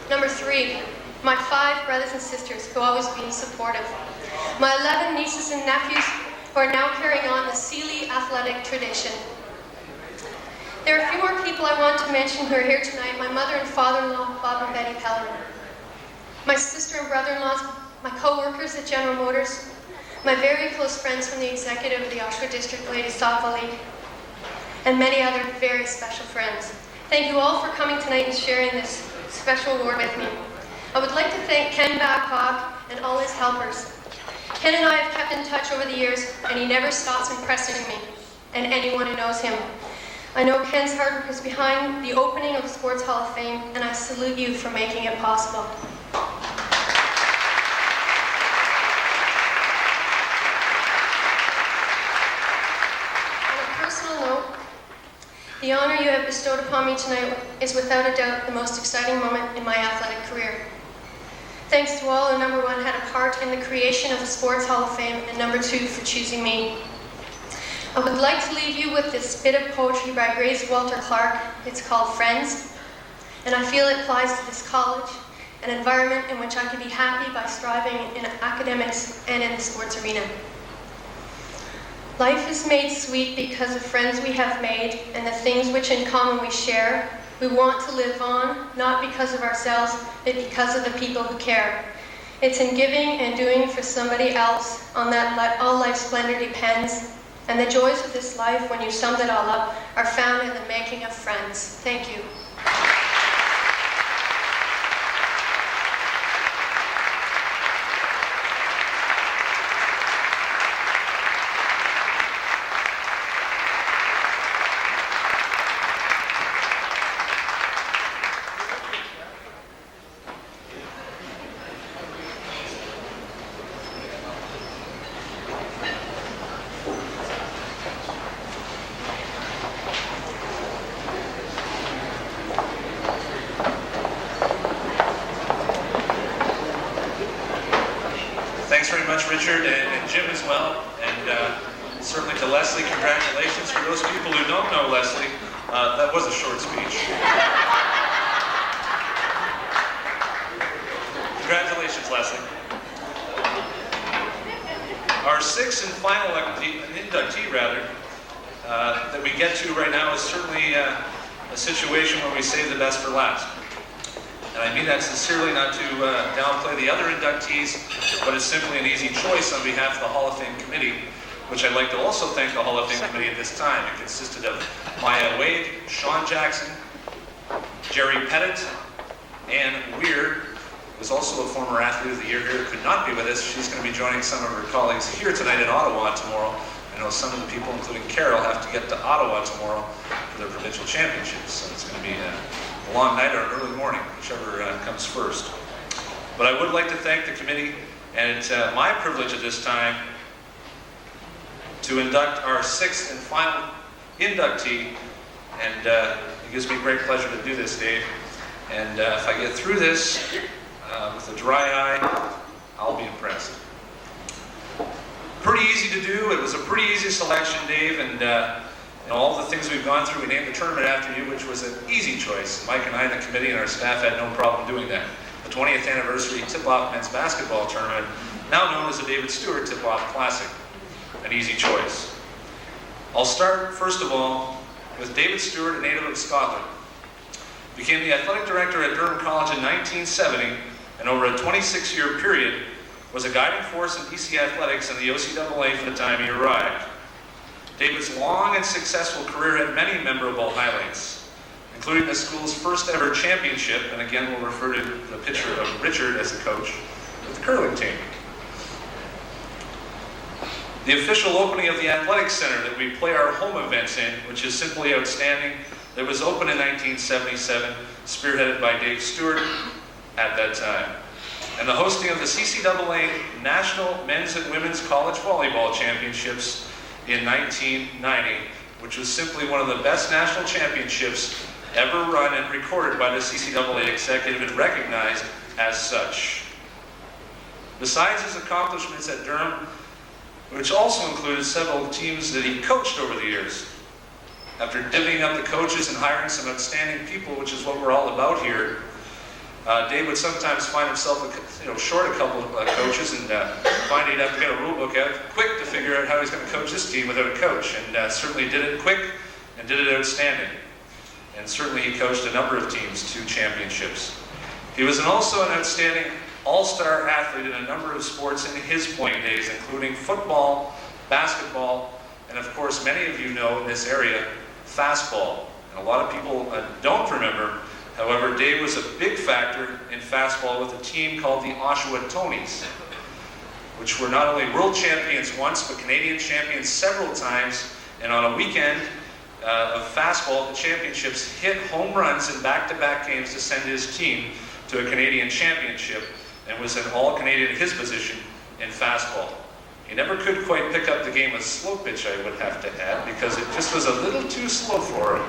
Number three, my 5 brothers and sisters who always been supportive. My 11 nieces and nephews who are now carrying on the Seeley athletic tradition. There are a few more people I want to mention who are here tonight. My mother and father-in-law, Bob and Betty Pellerin. My sister and brother-in-laws, my co-workers at General Motors, my very close friends from the executive of the Oshawa District Ladies Softball League, and many other very special friends. Thank you all for coming tonight and sharing this special award with me. I would like to thank Ken Babcock and all his helpers. Ken and I have kept in touch over the years, and he never stops impressing me and anyone who knows him. I know Ken's hard work is behind the opening of the Sports Hall of Fame, and I salute you for making it possible. On a personal note, the honor you have bestowed upon me tonight is without a doubt the most exciting moment in my athletic career. Thanks to all who, number one, had a part in the creation of the Sports Hall of Fame, and number two, for choosing me. I would like to leave you with this bit of poetry by Grace Walter Clark. It's called Friends, and I feel it applies to this college, an environment in which I could be happy by striving in academics and in the sports arena. Life is made sweet because of friends we have made and the things which in common we share. We want to live on, not because of ourselves, but because of the people who care. It's in giving and doing for somebody else on that all life's splendor depends. And the joys of this life, when you summed it all up, are found in the making of friends. Thank you. Richard and Jim as well, and certainly to Leslie, congratulations. For those people who don't know Leslie, that was a short speech. Congratulations, Leslie. Our sixth and final inductee, that we get to right now is certainly a situation where we save the best for last. And I mean that sincerely, not to downplay the other inductees, but it's simply an easy choice on behalf of the Hall of Fame Committee, which I'd like to also thank the Hall of Fame Committee at this time. It consisted of Maya Wade, Sean Jackson, Jerry Pettit, Ann Weir, who is also a former Athlete of the Year here, could not be with us. She's going to be joining some of her colleagues here tonight in Ottawa tomorrow. I know some of the people, including Carol, have to get to Ottawa tomorrow for their provincial championships, so it's going to be a long night or an early morning, whichever comes first. But I would like to thank the committee, and it's my privilege at this time to induct our sixth and final inductee, and it gives me great pleasure to do this, Dave. And if I get through this with a dry eye, I'll be impressed. Pretty easy to do. It was a pretty easy selection, Dave, and all the things we've gone through, we named the tournament after you, which was an easy choice. Mike and I and the committee and our staff had no problem doing that. The 20th anniversary tip-off men's basketball tournament, now known as the David Stewart Tip-Off Classic. An easy choice. I'll start, first of all, with David Stewart, a native of Scotland. Became the athletic director at Durham College in 1970, and over a 26-year period, was a guiding force in BC athletics and the OCAA for the time he arrived. David's long and successful career had many memorable highlights, including the school's first ever championship, and again we'll refer to the picture of Richard as the coach, with the curling team. The official opening of the Athletics Center that we play our home events in, which is simply outstanding, that was opened in 1977, spearheaded by Dave Stewart at that time. And the hosting of the CCAA National Men's and Women's College Volleyball Championships in 1990, which was simply one of the best national championships ever run and recorded by the CCAA executive and recognized as such. Besides his accomplishments at Durham, which also included several teams that he coached over the years, after divvying up the coaches and hiring some outstanding people, which is what we're all about here, Dave would sometimes find himself short a couple of coaches and find he'd have to get a rule book out quick to figure out how he's going to coach this team without a coach, and certainly did it quick and did it outstanding. And certainly he coached a number of teams to championships. He was also an outstanding all-star athlete in a number of sports in his playing days, including football, basketball, and of course many of you know in this area, fastball. And a lot of people don't remember. However, Dave was a big factor in fastball with a team called the Oshawa Tonys, which were not only world champions once, but Canadian champions several times. And on a weekend of fastball, the championships hit home runs in back-to-back games to send his team to a Canadian championship, and was an all-Canadian at his position in fastball. He never could quite pick up the game of slow pitch, I would have to add, because it just was a little too slow for him.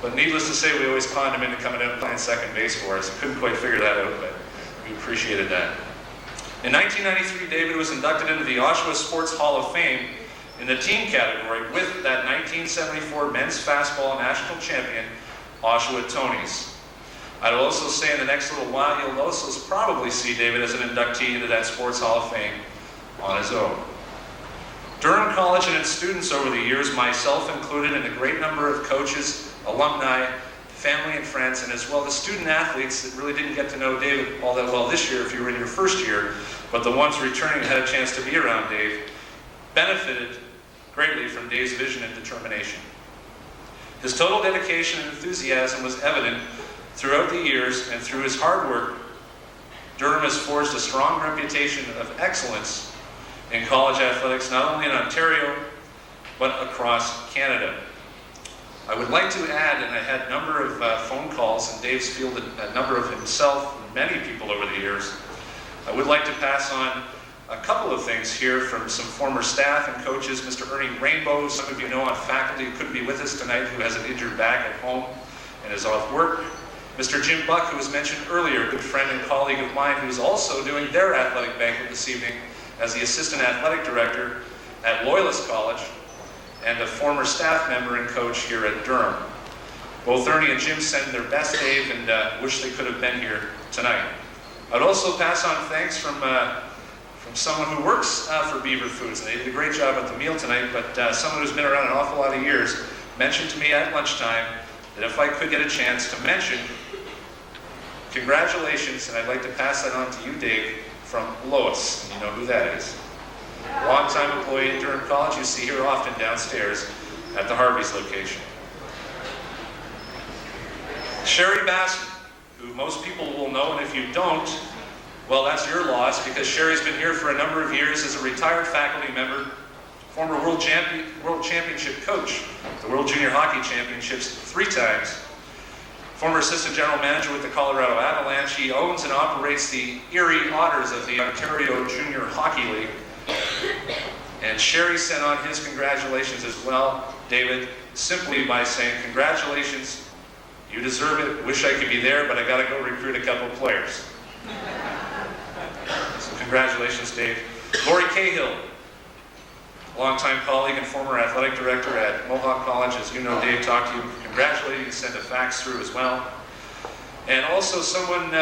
But needless to say, we always conned him into coming out and playing second base for us. Couldn't quite figure that out, but we appreciated that. In 1993, David was inducted into the Oshawa Sports Hall of Fame in the team category with that 1974 men's fastball national champion, Oshawa Tonys. I'd also say in the next little while, you'll also probably see David as an inductee into that Sports Hall of Fame on his own. Durham College and its students over the years, myself included, and a great number of coaches, alumni, family and friends, and as well the student athletes that really didn't get to know David all that well this year if you were in your first year, but the ones returning had a chance to be around Dave, benefited greatly from Dave's vision and determination. His total dedication and enthusiasm was evident throughout the years, and through his hard work, Durham has forged a strong reputation of excellence in college athletics, not only in Ontario, but across Canada. I would like to add, and I had a number of phone calls, and Dave's fielded a number of himself and many people over the years. I would like to pass on a couple of things here from some former staff and coaches. Mr. Ernie Rainbow, some of you know on faculty, who couldn't be with us tonight, who has an injured back at home and is off work. Mr. Jim Buck, who was mentioned earlier, a good friend and colleague of mine, who is also doing their athletic banquet this evening as the Assistant Athletic Director at Loyalist College, and a former staff member and coach here at Durham. Both Ernie and Jim send their best, Dave, and wish they could have been here tonight. I'd also pass on thanks from someone who works for Beaver Foods, and they did a great job at the meal tonight, but someone who's been around an awful lot of years mentioned to me at lunchtime that if I could get a chance to mention congratulations, and I'd like to pass that on to you, Dave, from Lois, and you know who that is. Long-time employee at Durham College, you see her often downstairs at the Harvey's location. Sherry Bassett, who most people will know, and if you don't, well, that's your loss, because Sherry's been here for a number of years as a retired faculty member, former World Championship coach, the World Junior Hockey Championships 3 times, former assistant general manager with the Colorado Avalanche. He owns and operates the Erie Otters of the Ontario Junior Hockey League. And Sherry sent on his congratulations as well, David, simply by saying, congratulations, you deserve it, wish I could be there, but I gotta go recruit a couple of players. So congratulations, Dave. Lori Cahill, longtime colleague and former athletic director at Mohawk College. As you know, Dave talked to you, congratulating you, sent a fax through as well. And also someone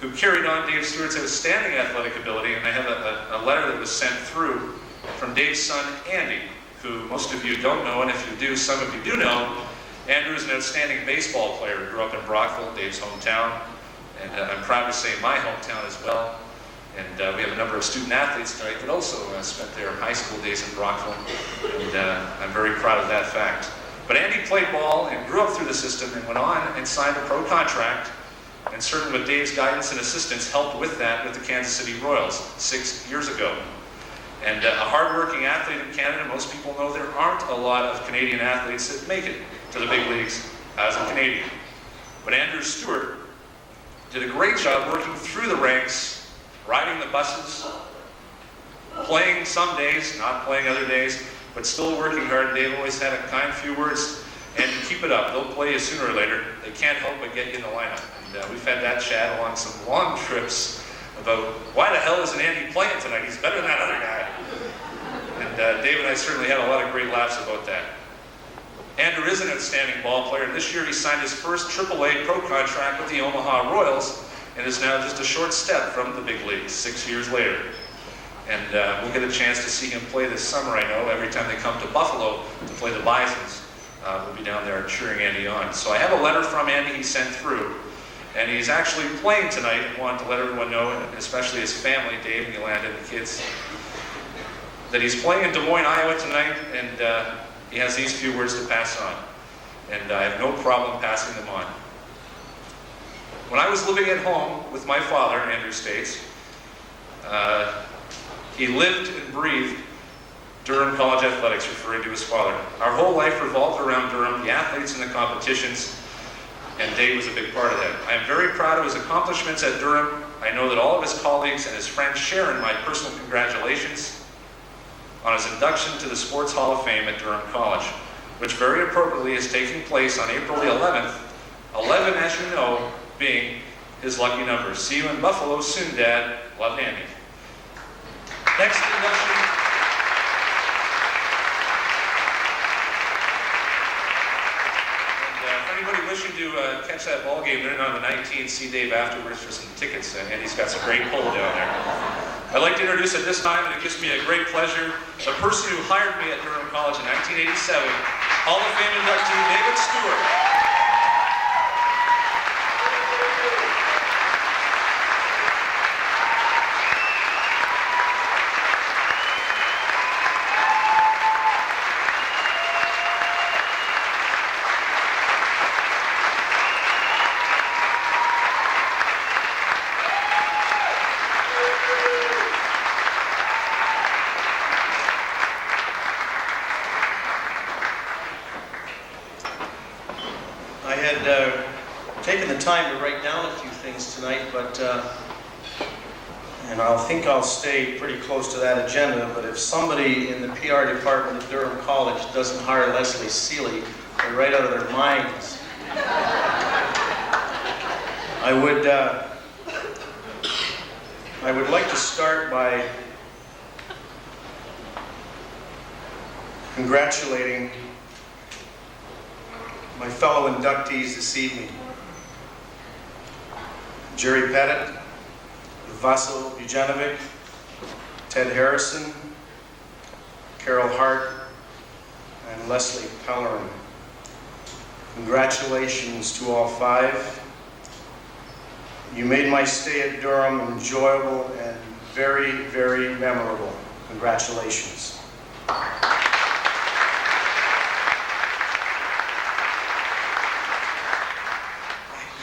who carried on Dave Stewart's outstanding athletic ability, and I have a letter that was sent through from Dave's son, Andy, who most of you don't know, and if you do, some of you do know. Andrew is an outstanding baseball player. He grew up in Brockville, Dave's hometown, and I'm proud to say my hometown as well. And we have a number of student athletes tonight that also spent their high school days in Brockville, and I'm very proud of that fact. But Andy played ball and grew up through the system and went on and signed a pro contract, and certainly with Dave's guidance and assistance helped with that with the Kansas City Royals 6 years ago. And a hard-working athlete in Canada, most people know there aren't a lot of Canadian athletes that make it to the big leagues as a Canadian. But Andrew Stewart did a great job working through the ranks, riding the buses, playing some days, not playing other days, but still working hard. Dave always had a kind few words, and keep it up. They'll play you sooner or later. They can't help but get you in the lineup. And we've had that chat along some long trips about why the hell isn't Andy playing tonight? He's better than that other guy. And Dave and I certainly had a lot of great laughs about that. Andrew is an outstanding ball player, and this year he signed his first AAA pro contract with the Omaha Royals, and is now just a short step from the big leagues 6 years later. And we'll get a chance to see him play this summer, I know. Every time they come to Buffalo to play the Bisons, we'll be down there cheering Andy on. So I have a letter from Andy he sent through, and he's actually playing tonight and wanted to let everyone know, and especially his family, Dave and Yolanda and the kids, that he's playing in Des Moines, Iowa tonight, and he has these few words to pass on. And I have no problem passing them on. When I was living at home with my father, Andrew states, he lived and breathed Durham College athletics, referring to his father. Our whole life revolved around Durham, the athletes and the competitions, and Dave was a big part of that. I am very proud of his accomplishments at Durham. I know that all of his colleagues and his friends share in my personal congratulations on his induction to the Sports Hall of Fame at Durham College, which very appropriately is taking place on April the 11th, 11, as you know, being his lucky number. See you in Buffalo soon, Dad. Love, Andy. Next induction. And for anybody wishing to catch that ball game, they're in on the 19th. See Dave afterwards for some tickets. Andy's got some great pull down there. I'd like to introduce at this time, and it gives me a great pleasure, the person who hired me at Durham College in 1987, Hall of Fame inductee David Stewart. had taken the time to write down a few things tonight, but and I think I'll stay pretty close to that agenda, but if somebody in the PR department at Durham College doesn't hire Leslie Seeley, they're right out of their minds. I would like to start by congratulating my fellow inductees this evening. Jerry Pettit, Vaso Vujanovic, Ted Harrison, Carol Hart, and Leslie Pellerin. Congratulations to all five. You made my stay at Durham enjoyable and very, very memorable. Congratulations.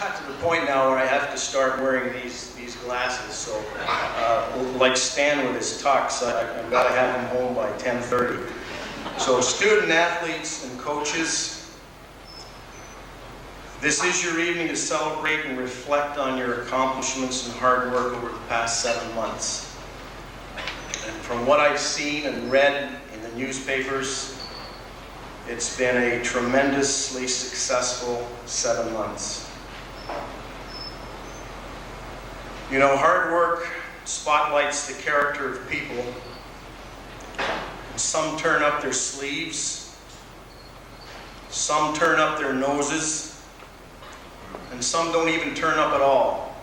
To the point now where I have to start wearing these glasses. So, like Stan with his tux, I've got to have them home by 10:30. So, student athletes and coaches, this is your evening to celebrate and reflect on your accomplishments and hard work over the past 7 months. And from what I've seen and read in the newspapers, it's been a tremendously successful 7 months. You know, hard work spotlights the character of people. Some turn up their sleeves, some turn up their noses, and some don't even turn up at all.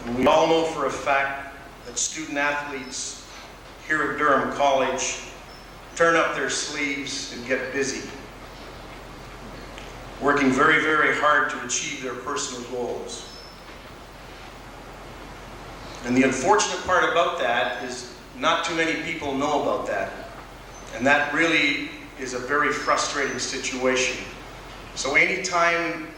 And we all know for a fact that student athletes here at Durham College turn up their sleeves and get busy, working very, very hard to achieve their personal goals. And the unfortunate part about that is not too many people know about that. And that really is a very frustrating situation. So anytime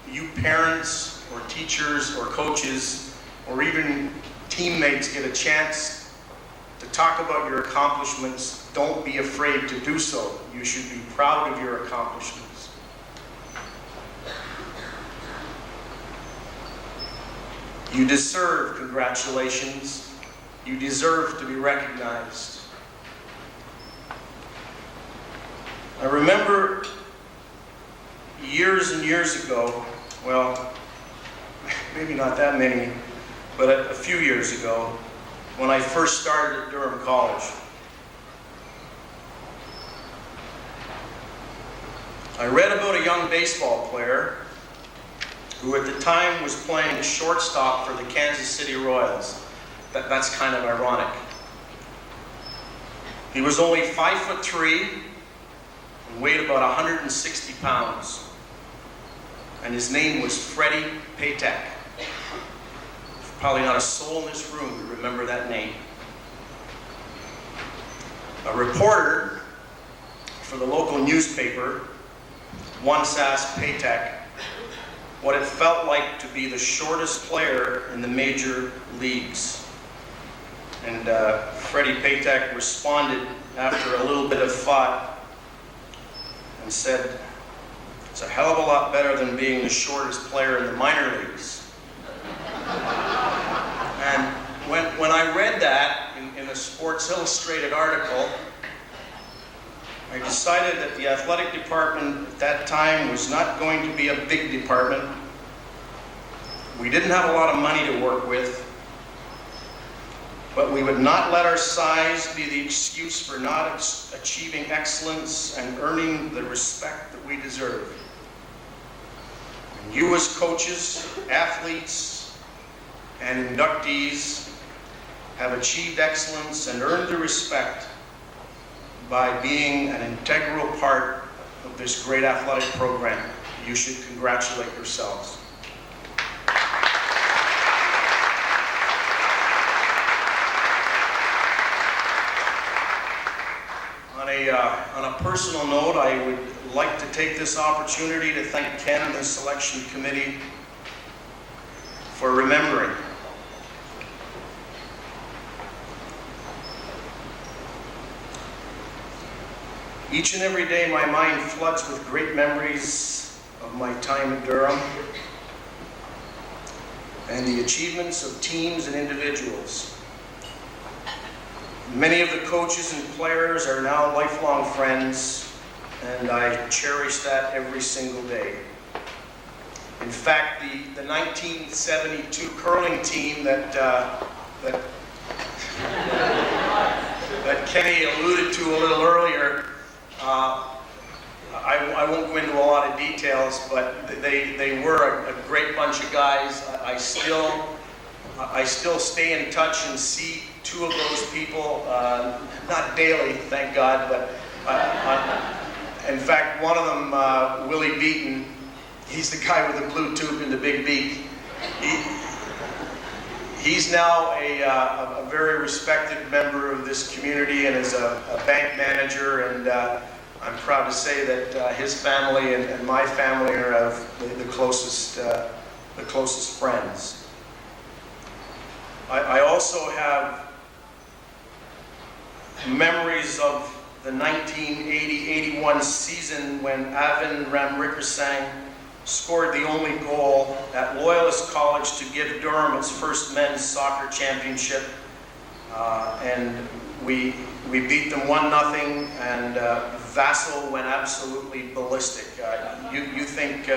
you parents or teachers or coaches or even teammates get a chance to talk about your accomplishments, don't be afraid to do so. You should be proud of your accomplishments. You deserve congratulations. You deserve to be recognized. I remember years and years ago, well, maybe not that many, but a few years ago, when I first started at Durham College. I read about a young baseball player who at the time was playing shortstop for the Kansas City Royals. That's kind of ironic. He was only 5'3" and weighed about 160 pounds. And his name was Freddie Pettit. Probably not a soul in this room would remember that name. A reporter for the local newspaper once asked Pettit what it felt like to be the shortest player in the major leagues. And Freddie Pettit responded after a little bit of thought and said, "It's a hell of a lot better than being the shortest player in the minor leagues." And when I read that in a Sports Illustrated article, I decided that the athletic department at that time was not going to be a big department. We didn't have a lot of money to work with, but we would not let our size be the excuse for not achieving excellence and earning the respect that we deserve. And you as coaches, athletes, and inductees have achieved excellence and earned the respect by being an integral part of this great athletic program. You should congratulate yourselves. On a personal note, I would like to take this opportunity to thank Ken and the selection committee for remembering. Each and every day my mind floods with great memories of my time at Durham and the achievements of teams and individuals. Many of the coaches and players are now lifelong friends, and I cherish that every single day. In fact, the 1972 curling team that Kenny alluded to a little earlier, I won't go into a lot of details, but they were a great bunch of guys. I still stay in touch and see two of those people, not daily, thank God, but in fact, one of them, Willie Beaton, he's the guy with the blue tube and the big beak. He's now a very respected member of this community and is a bank manager, and I'm proud to say that his family and my family are the closest friends. I also have memories of the 1980-81 season when Avin Ramrickersang scored the only goal at Loyalist College to give Durham its first men's soccer championship, and we beat them 1-0, and Vaso went absolutely ballistic. You think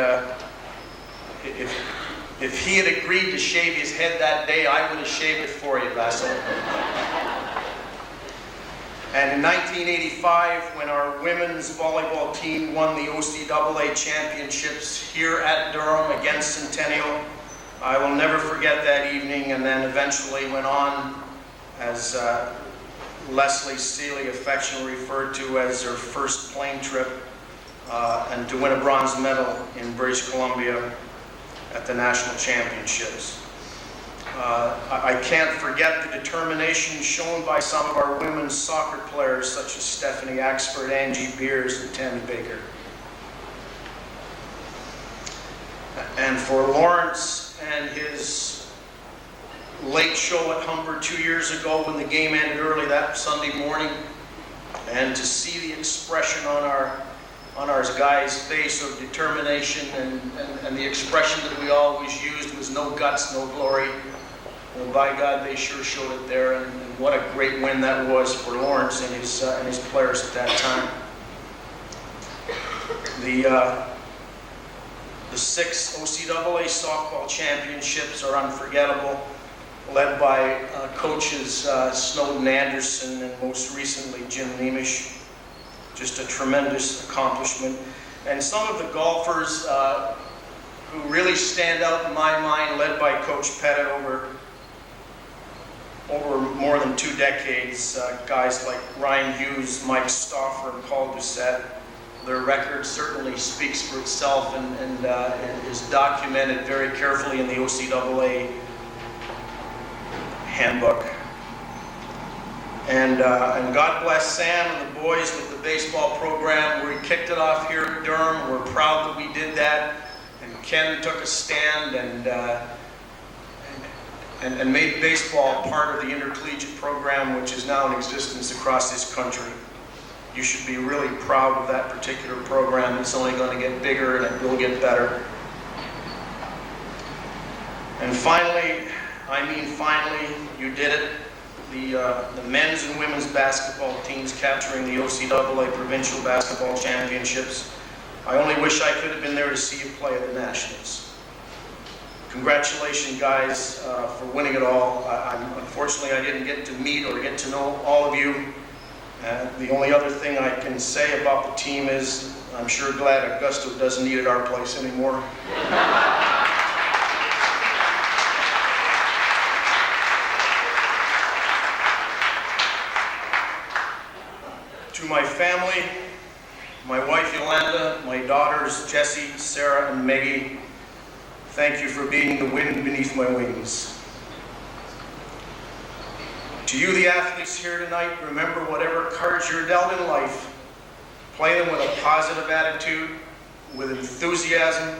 if he had agreed to shave his head that day, I would have shaved it for you, Vaso. And in 1985, when our women's volleyball team won the OCAA championships here at Durham against Centennial, I will never forget that evening, and then eventually went on, as Leslie Seeley affectionately referred to as her first plane trip, and to win a bronze medal in British Columbia at the national championships. I can't forget the determination shown by some of our women's soccer players, such as Stephanie Axford, Angie Beers, and Tammy Baker. And for Lawrence and his late show at Humber 2 years ago when the game ended early that Sunday morning, and to see the expression on our guys' face of determination and the expression that we always used was no guts, no glory. Well, by God, they sure showed it there, and what a great win that was for Lawrence and his players at that time. The 6 OCAA softball championships are unforgettable, led by coaches Snowden Anderson and most recently Jim Nemish. Just a tremendous accomplishment. And some of the golfers who really stand out in my mind, led by Coach Pettit over more than 2 decades, guys like Ryan Hughes, Mike Stauffer, and Paul Doucette. Their record certainly speaks for itself and is documented very carefully in the OCAA handbook. And God bless Sam and the boys with the baseball program. We kicked it off here at Durham. We're proud that we did that. And Ken took a stand and made baseball part of the intercollegiate program, which is now in existence across this country. You should be really proud of that particular program. It's only going to get bigger and it will get better. And finally, you did it. The men's and women's basketball teams capturing the OCAA Provincial Basketball Championships. I only wish I could have been there to see you play at the Nationals. Congratulations, guys, for winning it all. Unfortunately, I didn't get to meet or get to know all of you. The only other thing I can say about the team is I'm sure glad Augusto doesn't need at our place anymore. To my family, my wife Yolanda, my daughters Jessie, Sarah, and Maggie, thank you for being the wind beneath my wings. To you, the athletes here tonight, remember whatever cards you're dealt in life, play them with a positive attitude, with enthusiasm,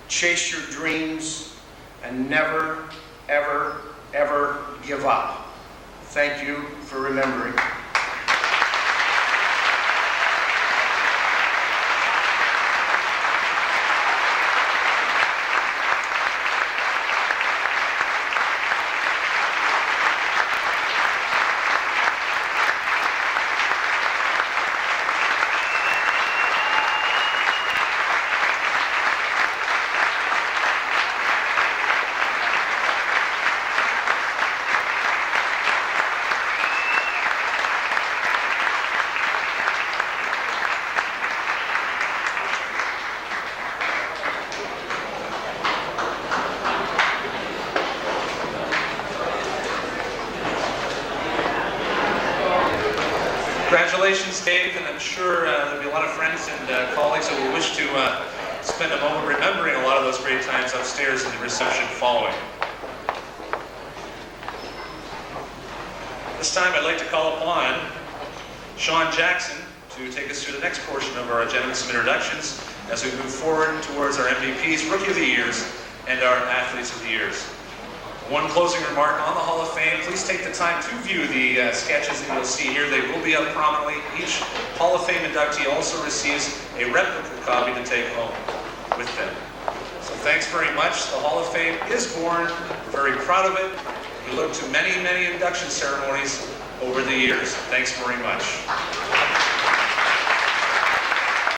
chase your dreams, and never, ever, ever give up. Thank you for remembering. Congratulations, Dave, and I'm sure there'll be a lot of friends and colleagues who will wish to spend a moment remembering a lot of those great times upstairs in the reception following. This time I'd like to call upon Sean Jackson to take us through the next portion of our agenda with some introductions as we move forward towards our MVPs, Rookie of the Years, and our Athletes of the Years. One closing remark on the Hall of Fame. Please take the time to view the sketches that you'll see here. They will be up prominently. Each Hall of Fame inductee also receives a replica copy to take home with them. So thanks very much. The Hall of Fame is born. We're very proud of it. We look to many, many induction ceremonies over the years. Thanks very much.